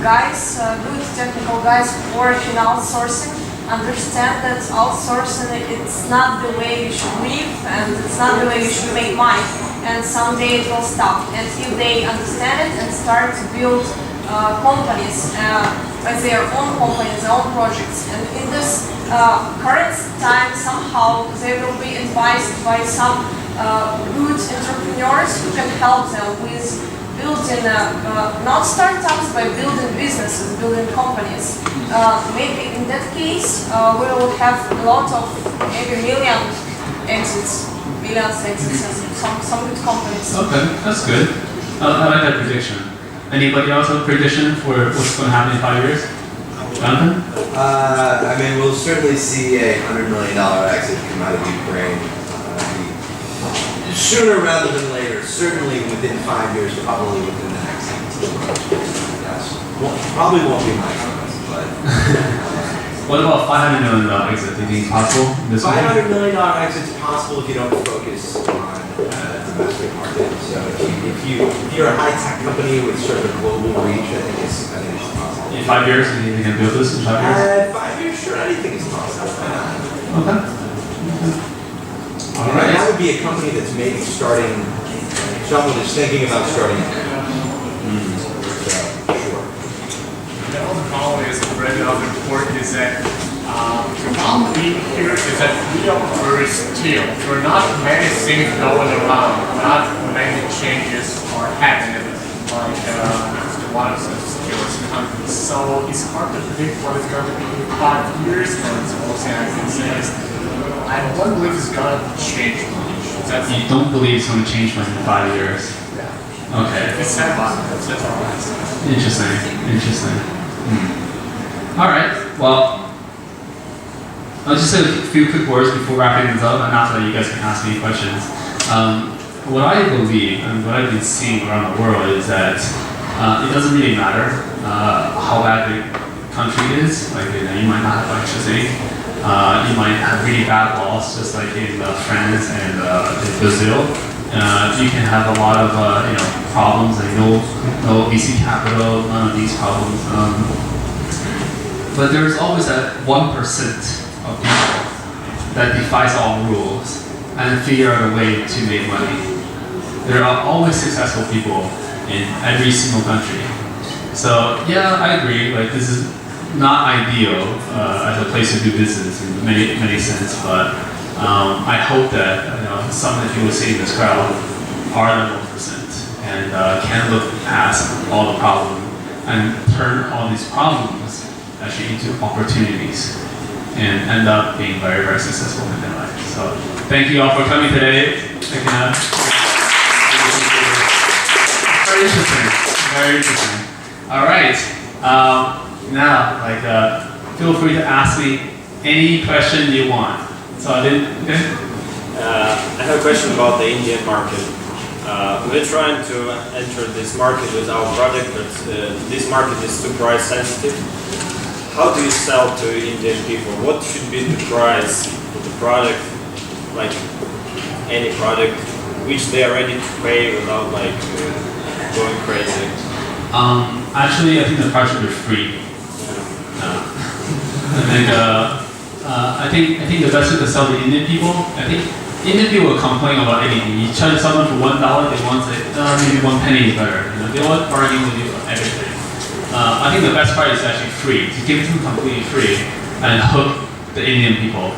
guys, good technical guys who work in outsourcing, understand that outsourcing it's not the way you should live and it's not the way you should make money, and someday it will stop. And if they understand it and start to build companies as their own companies, their own projects, and in this current time somehow they will be advised by some good entrepreneurs who can help them with building not startups, but building businesses, building companies. Maybe in that case we will have a lot of maybe million exits, millions exits, and some good companies. Okay, that's good. I like that prediction. Anybody else have a prediction for what's going to happen in 5 years? Jonathan? I mean, we'll certainly see a $100 million exit come out of Ukraine. Sooner rather than later, certainly within 5 years, probably within the next 18 months. Yes. Well, probably won't be my comment, but. What about $500 million exit? Do you think it's possible? $500 million exit is possible if you don't focus on domestic market. So if you're a high-tech company with sort of a global reach, I think it's possible. In 5 years, do you think you can build this in 5 years? 5 years, sure, anything is possible. Okay. All right. That would be a company that's maybe starting, someone is thinking about starting. The other problem is read the other report is that the problem here is that we are very still. There are not many things going around, not many changes are happening like a lot of skills in countries. So it's hard to predict what is going to be in 5 years, and it's also I can say is I don't believe it's going to change much. You don't believe it's going to change much in 5 years? Yeah. Okay. It's sad, but that's all I say. Interesting. Interesting. All right. Well, I'll just say a few quick words before wrapping this up, and after that, you guys can ask me questions. What I believe and what I've been seeing around the world is that it doesn't really matter how bad the country is. Like you might not have electricity, you might have really bad laws, just like in France and in Brazil. You can have a lot of problems, like no VC capital, none of these problems. But there's always that 1% of people that defies all rules and figure out a way to make money. There are always successful people in every single country. So yeah, I agree. Like this is not ideal as a place to do business in many sense, but I hope that some of the people sitting in this crowd are the 1% and can look past all the problems and turn all these problems actually into opportunities and end up being very, very successful in their life. So thank you all for coming today. Thank you. Very interesting. Very interesting. All right. Now, feel free to ask me any question you want. So I didn't. Okay. I have a question about the Indian market. We're trying to enter this market with our product, but this market is too price sensitive. How do you sell to Indian people? What should be the price of the product, like any product, which they are ready to pay without like going crazy? Actually, I think the price should be free. I think the best way to sell to Indian people, I think Indian people will complain about anything. You try to sell them for $1, they want to say, maybe 1 penny is better. They want bargaining with you for everything. I think the best part is actually free. To give it to them completely free and hook the Indian people.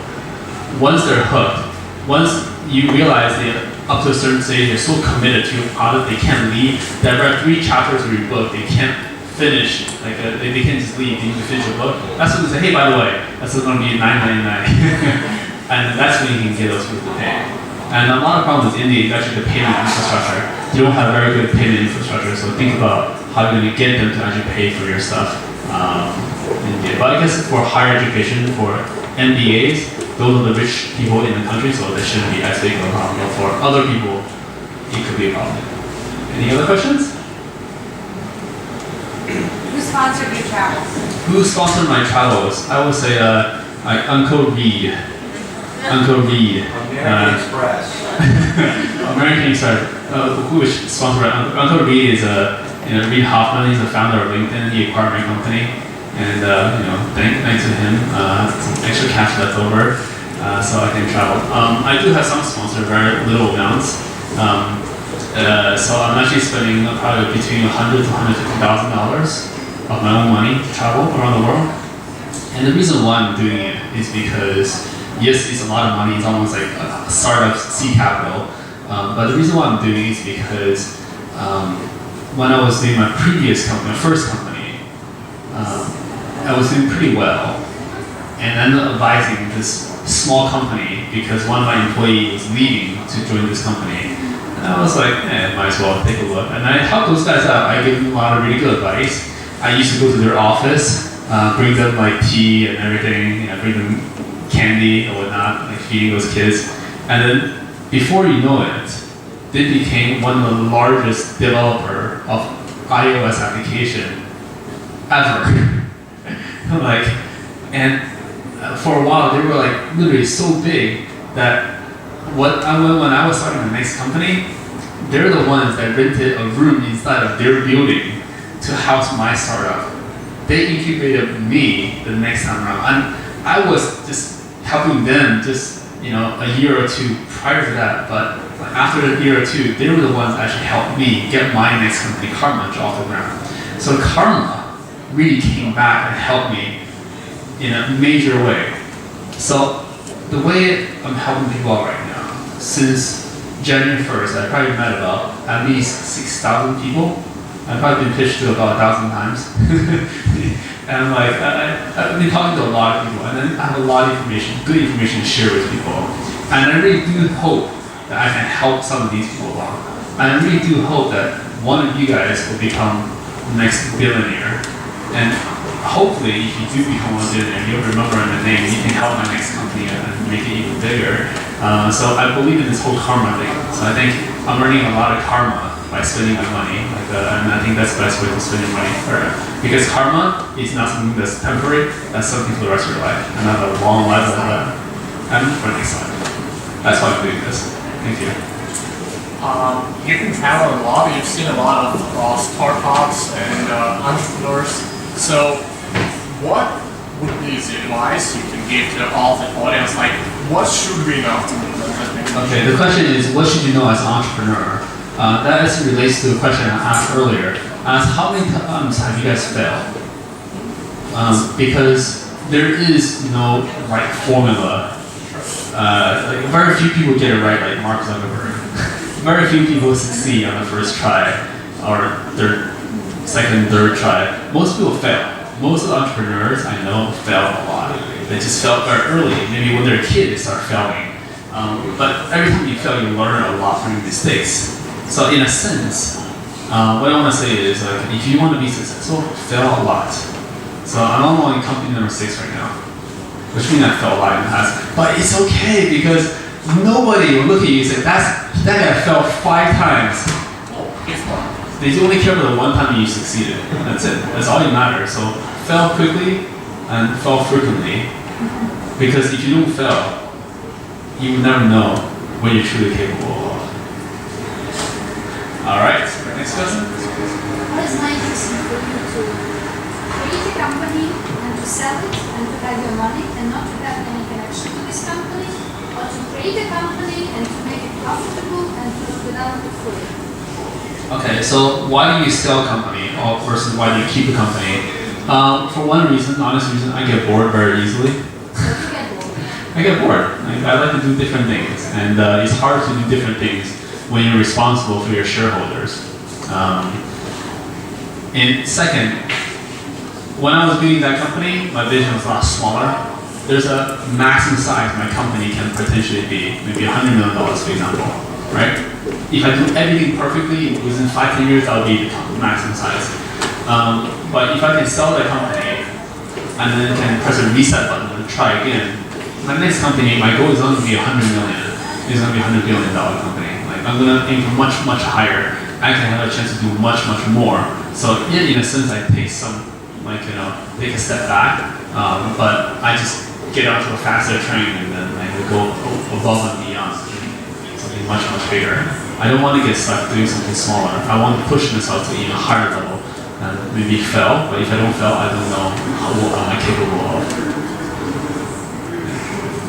Once they're hooked, once you realize they're up to a certain stage, they're so committed to your product, they can't leave. There are 3 chapters of your book, they can't finish, like they can't just leave, they need to finish your book. That's when they say, hey, by the way, that's going to be $9.99. And that's when you can get those people to pay. And a lot of problems in India is actually the payment infrastructure. They don't have very good payment infrastructure, so think about how you're going to get them to actually pay for your stuff in India. But I guess for higher education, for MBAs, those are the rich people in the country, so that shouldn't be as big of a problem. But for other people, it could be a problem. Any other questions? Who sponsored your travels? Who sponsored my travels? I would say Uncle Reed. Uncle Reed. American Express. American Express. Who is sponsored by Uncle Reed is Reed Hoffman. He's the founder of LinkedIn. He acquired my company, and thanks to him, some extra cash left over, so I can travel. I do have some sponsors, very little amounts. So I'm actually spending probably between $100,000 to $150,000 of my own money to travel around the world. And the reason why I'm doing it is because, yes, it's a lot of money. It's almost like a startup seed capital. But the reason why I'm doing it is because when I was doing my previous company, my first company, I was doing pretty well, and I ended up advising this small company because one of my employees was leaving to join this company. And I was like, might as well take a look. And I helped those guys out. I gave them a lot of really good advice. I used to go to their office, bring them like tea and everything, bring them candy and whatnot, like feeding those kids. And then before you know it, they became one of the largest developer of iOS application ever. Like, and for a while they were like literally so big that when I was starting the next company, they're the ones that rented a room inside of their building to house my startup. They incubated me the next time around. I was just helping them just a year or two prior to that, but after a year or two, they were the ones that actually helped me get my next company, Karma, off the ground. So Karma really came back and helped me in a major way. So the way I'm helping people out right now, since January 1st, I probably met about at least 6,000 people. I've probably been pitched to about 1,000 times. And like, I've been talking to a lot of people, and then I have a lot of information, good information to share with people. And I really do hope that I can help some of these people along. And I really do hope that one of you guys will become the next billionaire. And hopefully, if you do become one billionaire, you'll remember the name, you can help my next company and make it even bigger. So I believe in this whole karma thing. So I think I'm earning a lot of karma by spending my money, and I think that's the best way to spend your money. Because karma is not something that's temporary, that's something for the rest of your life. And I have a long life of that. And for the next time. That's why I'm doing this. Thank you. You've been traveling a lot, you've seen a lot of startups and entrepreneurs. So what would be the advice you can give to all the audience? Like, what should we know? Okay, the question is, what should you know as an entrepreneur? That actually relates to the question I asked earlier. I asked, how many times have you guys failed? Because there is no right formula. Like very few people get it right, like Mark Zuckerberg. Very few people succeed on the first try, or second, third try. Most people fail. Most of the entrepreneurs I know fail a lot. They just fail very early. Maybe when they're a kid, they start failing. But every time you fail, you learn a lot from your mistakes. So in a sense, what I want to say is, like, if you want to be successful, fail a lot. So I'm only company number 6 right now, which means I failed a lot in the past. But it's okay because nobody will look at you and say, that guy fell 5 times. They only care about the one time you succeeded. That's it. That's all that matters. So fail quickly and fail frequently. Because if you don't fail, you will never know what you're truly capable of. All right, next question. What is my reason for you to create a company and to sell it and to have your money and not to have any connection to this company, or to create a company and to make it profitable and to develop it fully? Okay, so why do you sell a company versus why do you keep a company? For one reason, honest reason, I get bored very easily. So you get bored. I get bored. I like to do different things, and it's hard to do different things when you're responsible for your shareholders. And second, when I was building that company, my vision was a lot smaller. There's a maximum size my company can potentially be, maybe $100 million, for example, right? If I do everything perfectly, within 5-10 years, that would be the maximum size. But if I can sell the company, and then can press a reset button and try again, my next company, my goal is not going to be $100 million. It's going to be a $100 billion company. Like, I'm going to aim for much, much higher. I can have a chance to do much, much more. So in a sense, I take some, take a step back, but I just get onto a faster train and then I go above and beyond something much, much bigger. I don't want to get stuck doing something smaller. I want to push myself to even higher level and maybe fail, but if I don't fail, I don't know what am I capable of.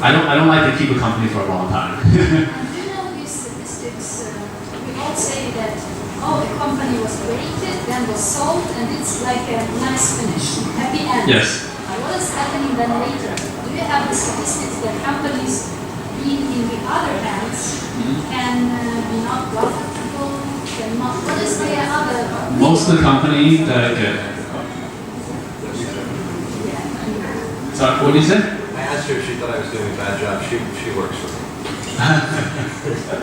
I don't like to keep a company for a long time. And do you know these statistics? We all say that, the company was created, then was sold, and it's like a nice finish, happy end. Yes. What is happening then later? Do you have the statistics that companies being in the other hands can be not profitable, cannot? What is the other? Most of the companies that get. Sorry, what did you say? I asked her if she thought I was doing a bad job. She works for me. No,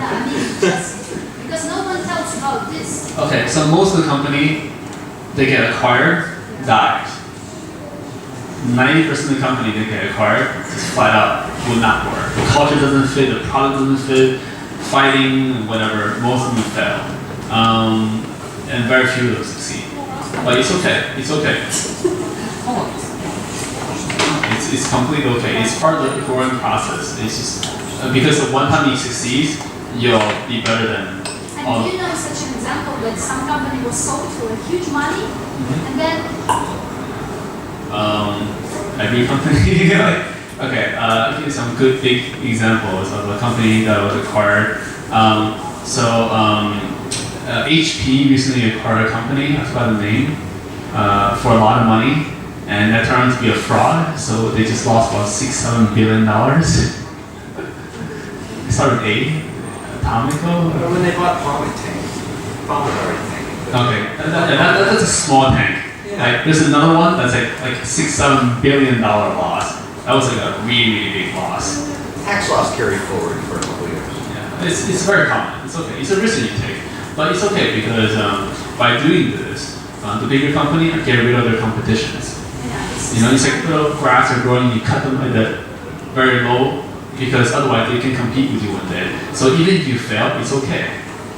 I mean, just because no one tells about this. Okay, so most of the company, they get acquired, dies. 90% of the company that get acquired just flat out will not work. The culture doesn't fit, the product doesn't fit, fighting, whatever, most of them fail. And very few of them succeed. But it's okay, it's okay. It's completely okay. It's part of the growing process. It's just, because of one time you succeed, you'll be better than all. And do you know such an example that some company was sold for huge money, and then every company. Okay, I'll give you some good big examples of a company that was acquired. HP recently acquired a company, I forgot the name, for a lot of money, and that turned out to be a fraud, so they just lost about $6-7 billion. It started with A, Atomico? When they bought Pomodori Tank. Okay, that's a small tank. Like, there's another one that's like $6-7 billion loss. That was like a really big loss. Tax loss carried forward for a couple of years. Yeah, it's very common. It's okay. It's a risk that you take, but it's okay because by doing this, the bigger company get rid of their competitions. You know, it's like little grass are growing. You cut them at that very low because otherwise they can compete with you one day. So even if you fail, it's okay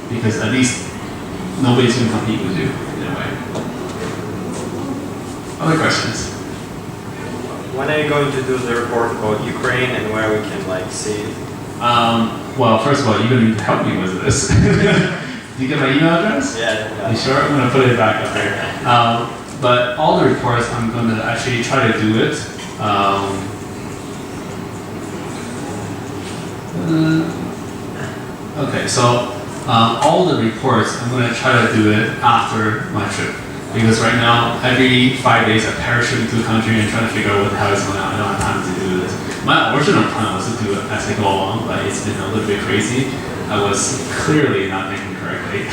because at least nobody's going to compete with you in a way. Other questions? When are you going to do the report about Ukraine and where we can like see it? Well, first of all, you're going to need to help me with this. Do you get my email address? Yeah. You sure? I'm going to put it back up there. But all the reports, I'm going to actually try to do it. Okay, so all the reports, I'm going to try to do it after my trip. Because right now, every 5 days I parachute into the country and try to figure out what the hell is going on. I don't have time to do this. My original plan was to do it as I go along, but it's been a little bit crazy. I was clearly not thinking correctly.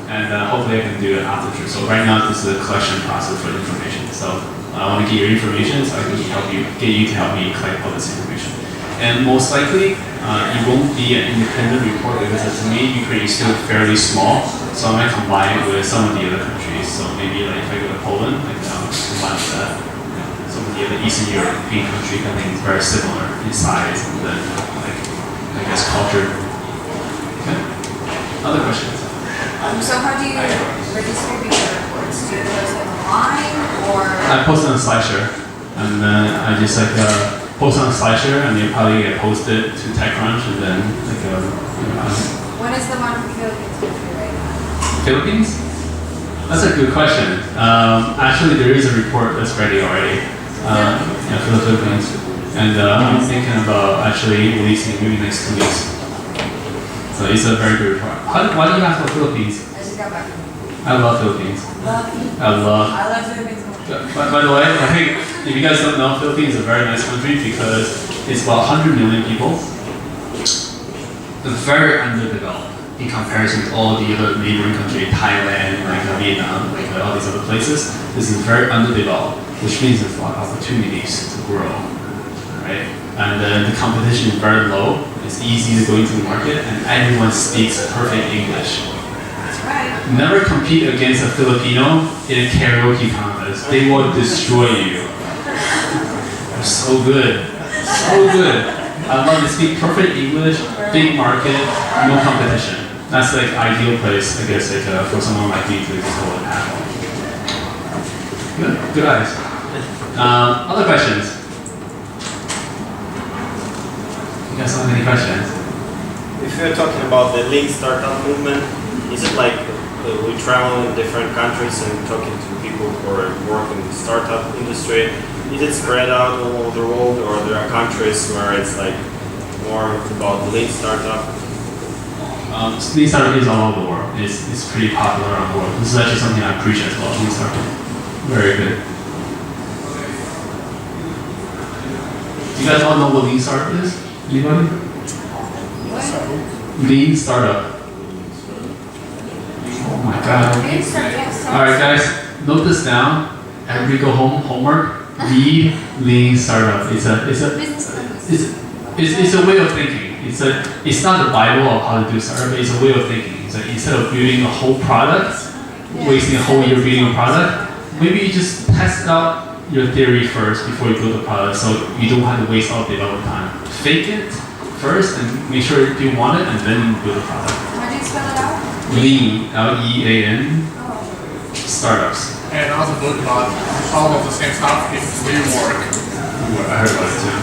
And hopefully I can do it after the trip. So right now, this is a collection process for information. So I want to get your information so I can get you to help me collect all this information. And most likely, it won't be an independent report because to me, Ukraine is still fairly small. So I might combine it with some of the other countries. So maybe like if I go to Poland, like combine with that. Some of the other Eastern European countries, I think it's very similar in size and then like, I guess culture. Okay. Other questions? So how do you redistribute the reports? Do you post them online or? I post on a SlideShare, and then I just like post on a SlideShare, and they probably get posted to TechCrunch, and then like When is the one for Philippines going to be right now? Philippines? That's a good question. Actually, there is a report that's ready already. For the Philippines, and I'm thinking about actually releasing it maybe next 2 weeks. So it's a very good report. Why do you ask about Philippines? I just got back from I love Philippines. I love Philippines. By the way, I think if you guys don't know, Philippines is a very nice country because it's about 100 million people. It's very underdeveloped in comparison to all the other neighboring countries, Thailand, like Vietnam, like all these other places. This is very underdeveloped, which means there's a lot of opportunities to grow, right? And then the competition is very low. It's easy to go into the market, and everyone speaks perfect English. That's right. Never compete against a Filipino in a karaoke contest. They will destroy you. They're so good. So good. I love to speak perfect English, big market, no competition. That's like ideal place, I guess, like, for someone like me to just go and have. Good eyes. Other questions? You guys have any questions? If you're talking about the lean startup movement, is it like we travel in different countries and talking to people who are working in the startup industry? Is it spread out all over the world, or there are countries where it's like more about lean startup? Lean startup is all over the world. It's pretty popular around the world. This is actually something I preach as well. Lean startup, very good. Do you guys all know what lean startup is? Anybody? Lean startup. Oh my god. Alright guys, note this down. Everybody go home, homework. Read Lean Startup. It's a Business practice. it's a way of thinking. It's not the Bible of how to do startup. It's a way of thinking. So instead of building a whole product, wasting a whole year building a product, maybe you just test out your theory first before you build the product, so you don't have to waste all development time. Fake it first and make sure you want it, and then build the product. How do you spell it out? Lean, Lean, startups. And another book about all of the same stuff is Lean Work. I heard about it too.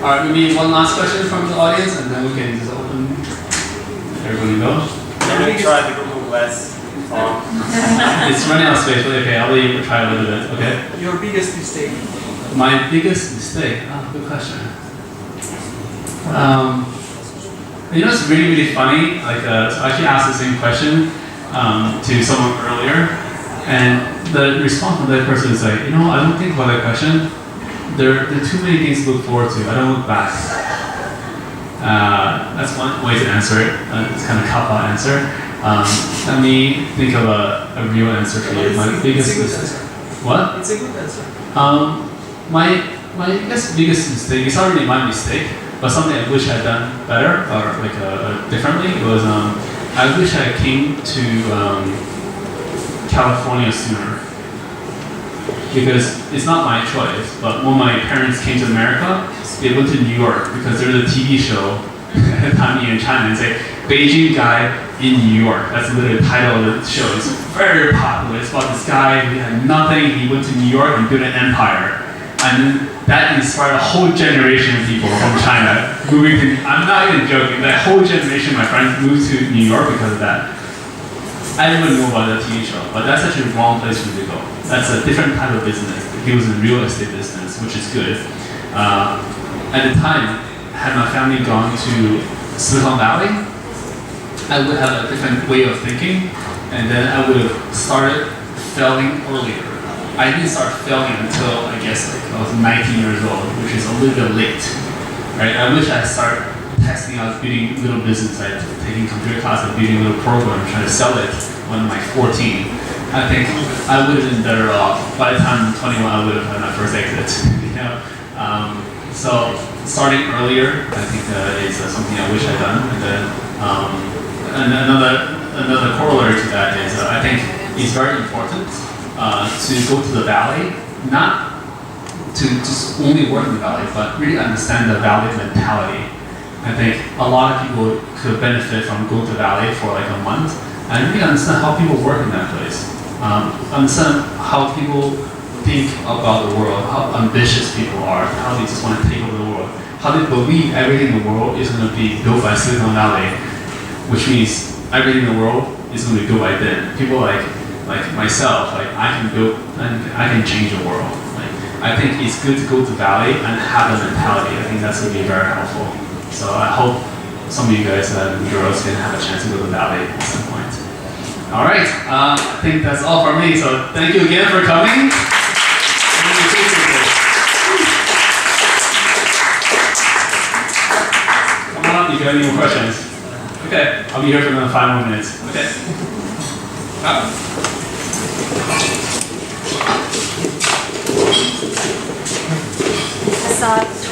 All right, maybe one last question from the audience, and then we can just open. Everybody go. Have you tried the Google Glass phone? It's running out of space, but okay, I'll let you try a little bit. Okay. Your biggest mistake. My biggest mistake. Oh, good question. You know, it's really, really funny. Like, so I actually asked the same question to someone earlier, and the response from that person is like, you know, I don't think about that question. There are too many things to look forward to. I don't look back. That's one way to answer it. It's kind of cop-out answer. Let me think of a real answer for you. My biggest mistake. What? It's a good answer. My biggest mistake, it's not really my mistake, but something I wish I'd done better or like differently was I wish I came to California sooner, because it's not my choice. But when my parents came to America, they went to New York because there was a TV show at the time in China and say Bowei Gai in New York. That's literally the title of the show. It's very popular. It's about this guy who had nothing. He went to New York and built an empire. And that inspired a whole generation of people from China moving to, I'm not even joking, that whole generation of my friends moved to New York because of that. I didn't even know about that TV show, but that's actually the wrong place for me to go. That's a different type of business. He was in real estate business, which is good. At the time, had my family gone to Silicon Valley, I would have a different way of thinking, and then I would have started failing earlier. I didn't start failing until I guess like I was 19 years old, which is a little bit late. Right? I wish I started testing out building little business, like taking computer classes, building a little program, trying to sell it when I'm like 14. I think I would have been better off. By the time I'm 21, I would have had my first exit. You know? So starting earlier, I think is something I wish I'd done. And then another corollary to that is I think it's very important to go to the valley, not to just only work in the valley, but really understand the valley mentality. I think a lot of people could benefit from going to the valley for like a month and really understand how people work in that place. Understand how people think about the world, how ambitious people are, how they just want to take over the world, how they believe everything in the world is going to be built by Silicon Valley, which means everything in the world is going to be built by them. People like myself, like I can build and I can change the world. Like I think it's good to go to Valley and have a mentality. I think that's going to be very helpful. So I hope some of you guys and girls can have a chance to go to Valley at some point. All right, I think that's all for me. So thank you again for coming. Come on up if you have any more questions. Okay, I'll be here for another 5 more minutes. Okay. Start.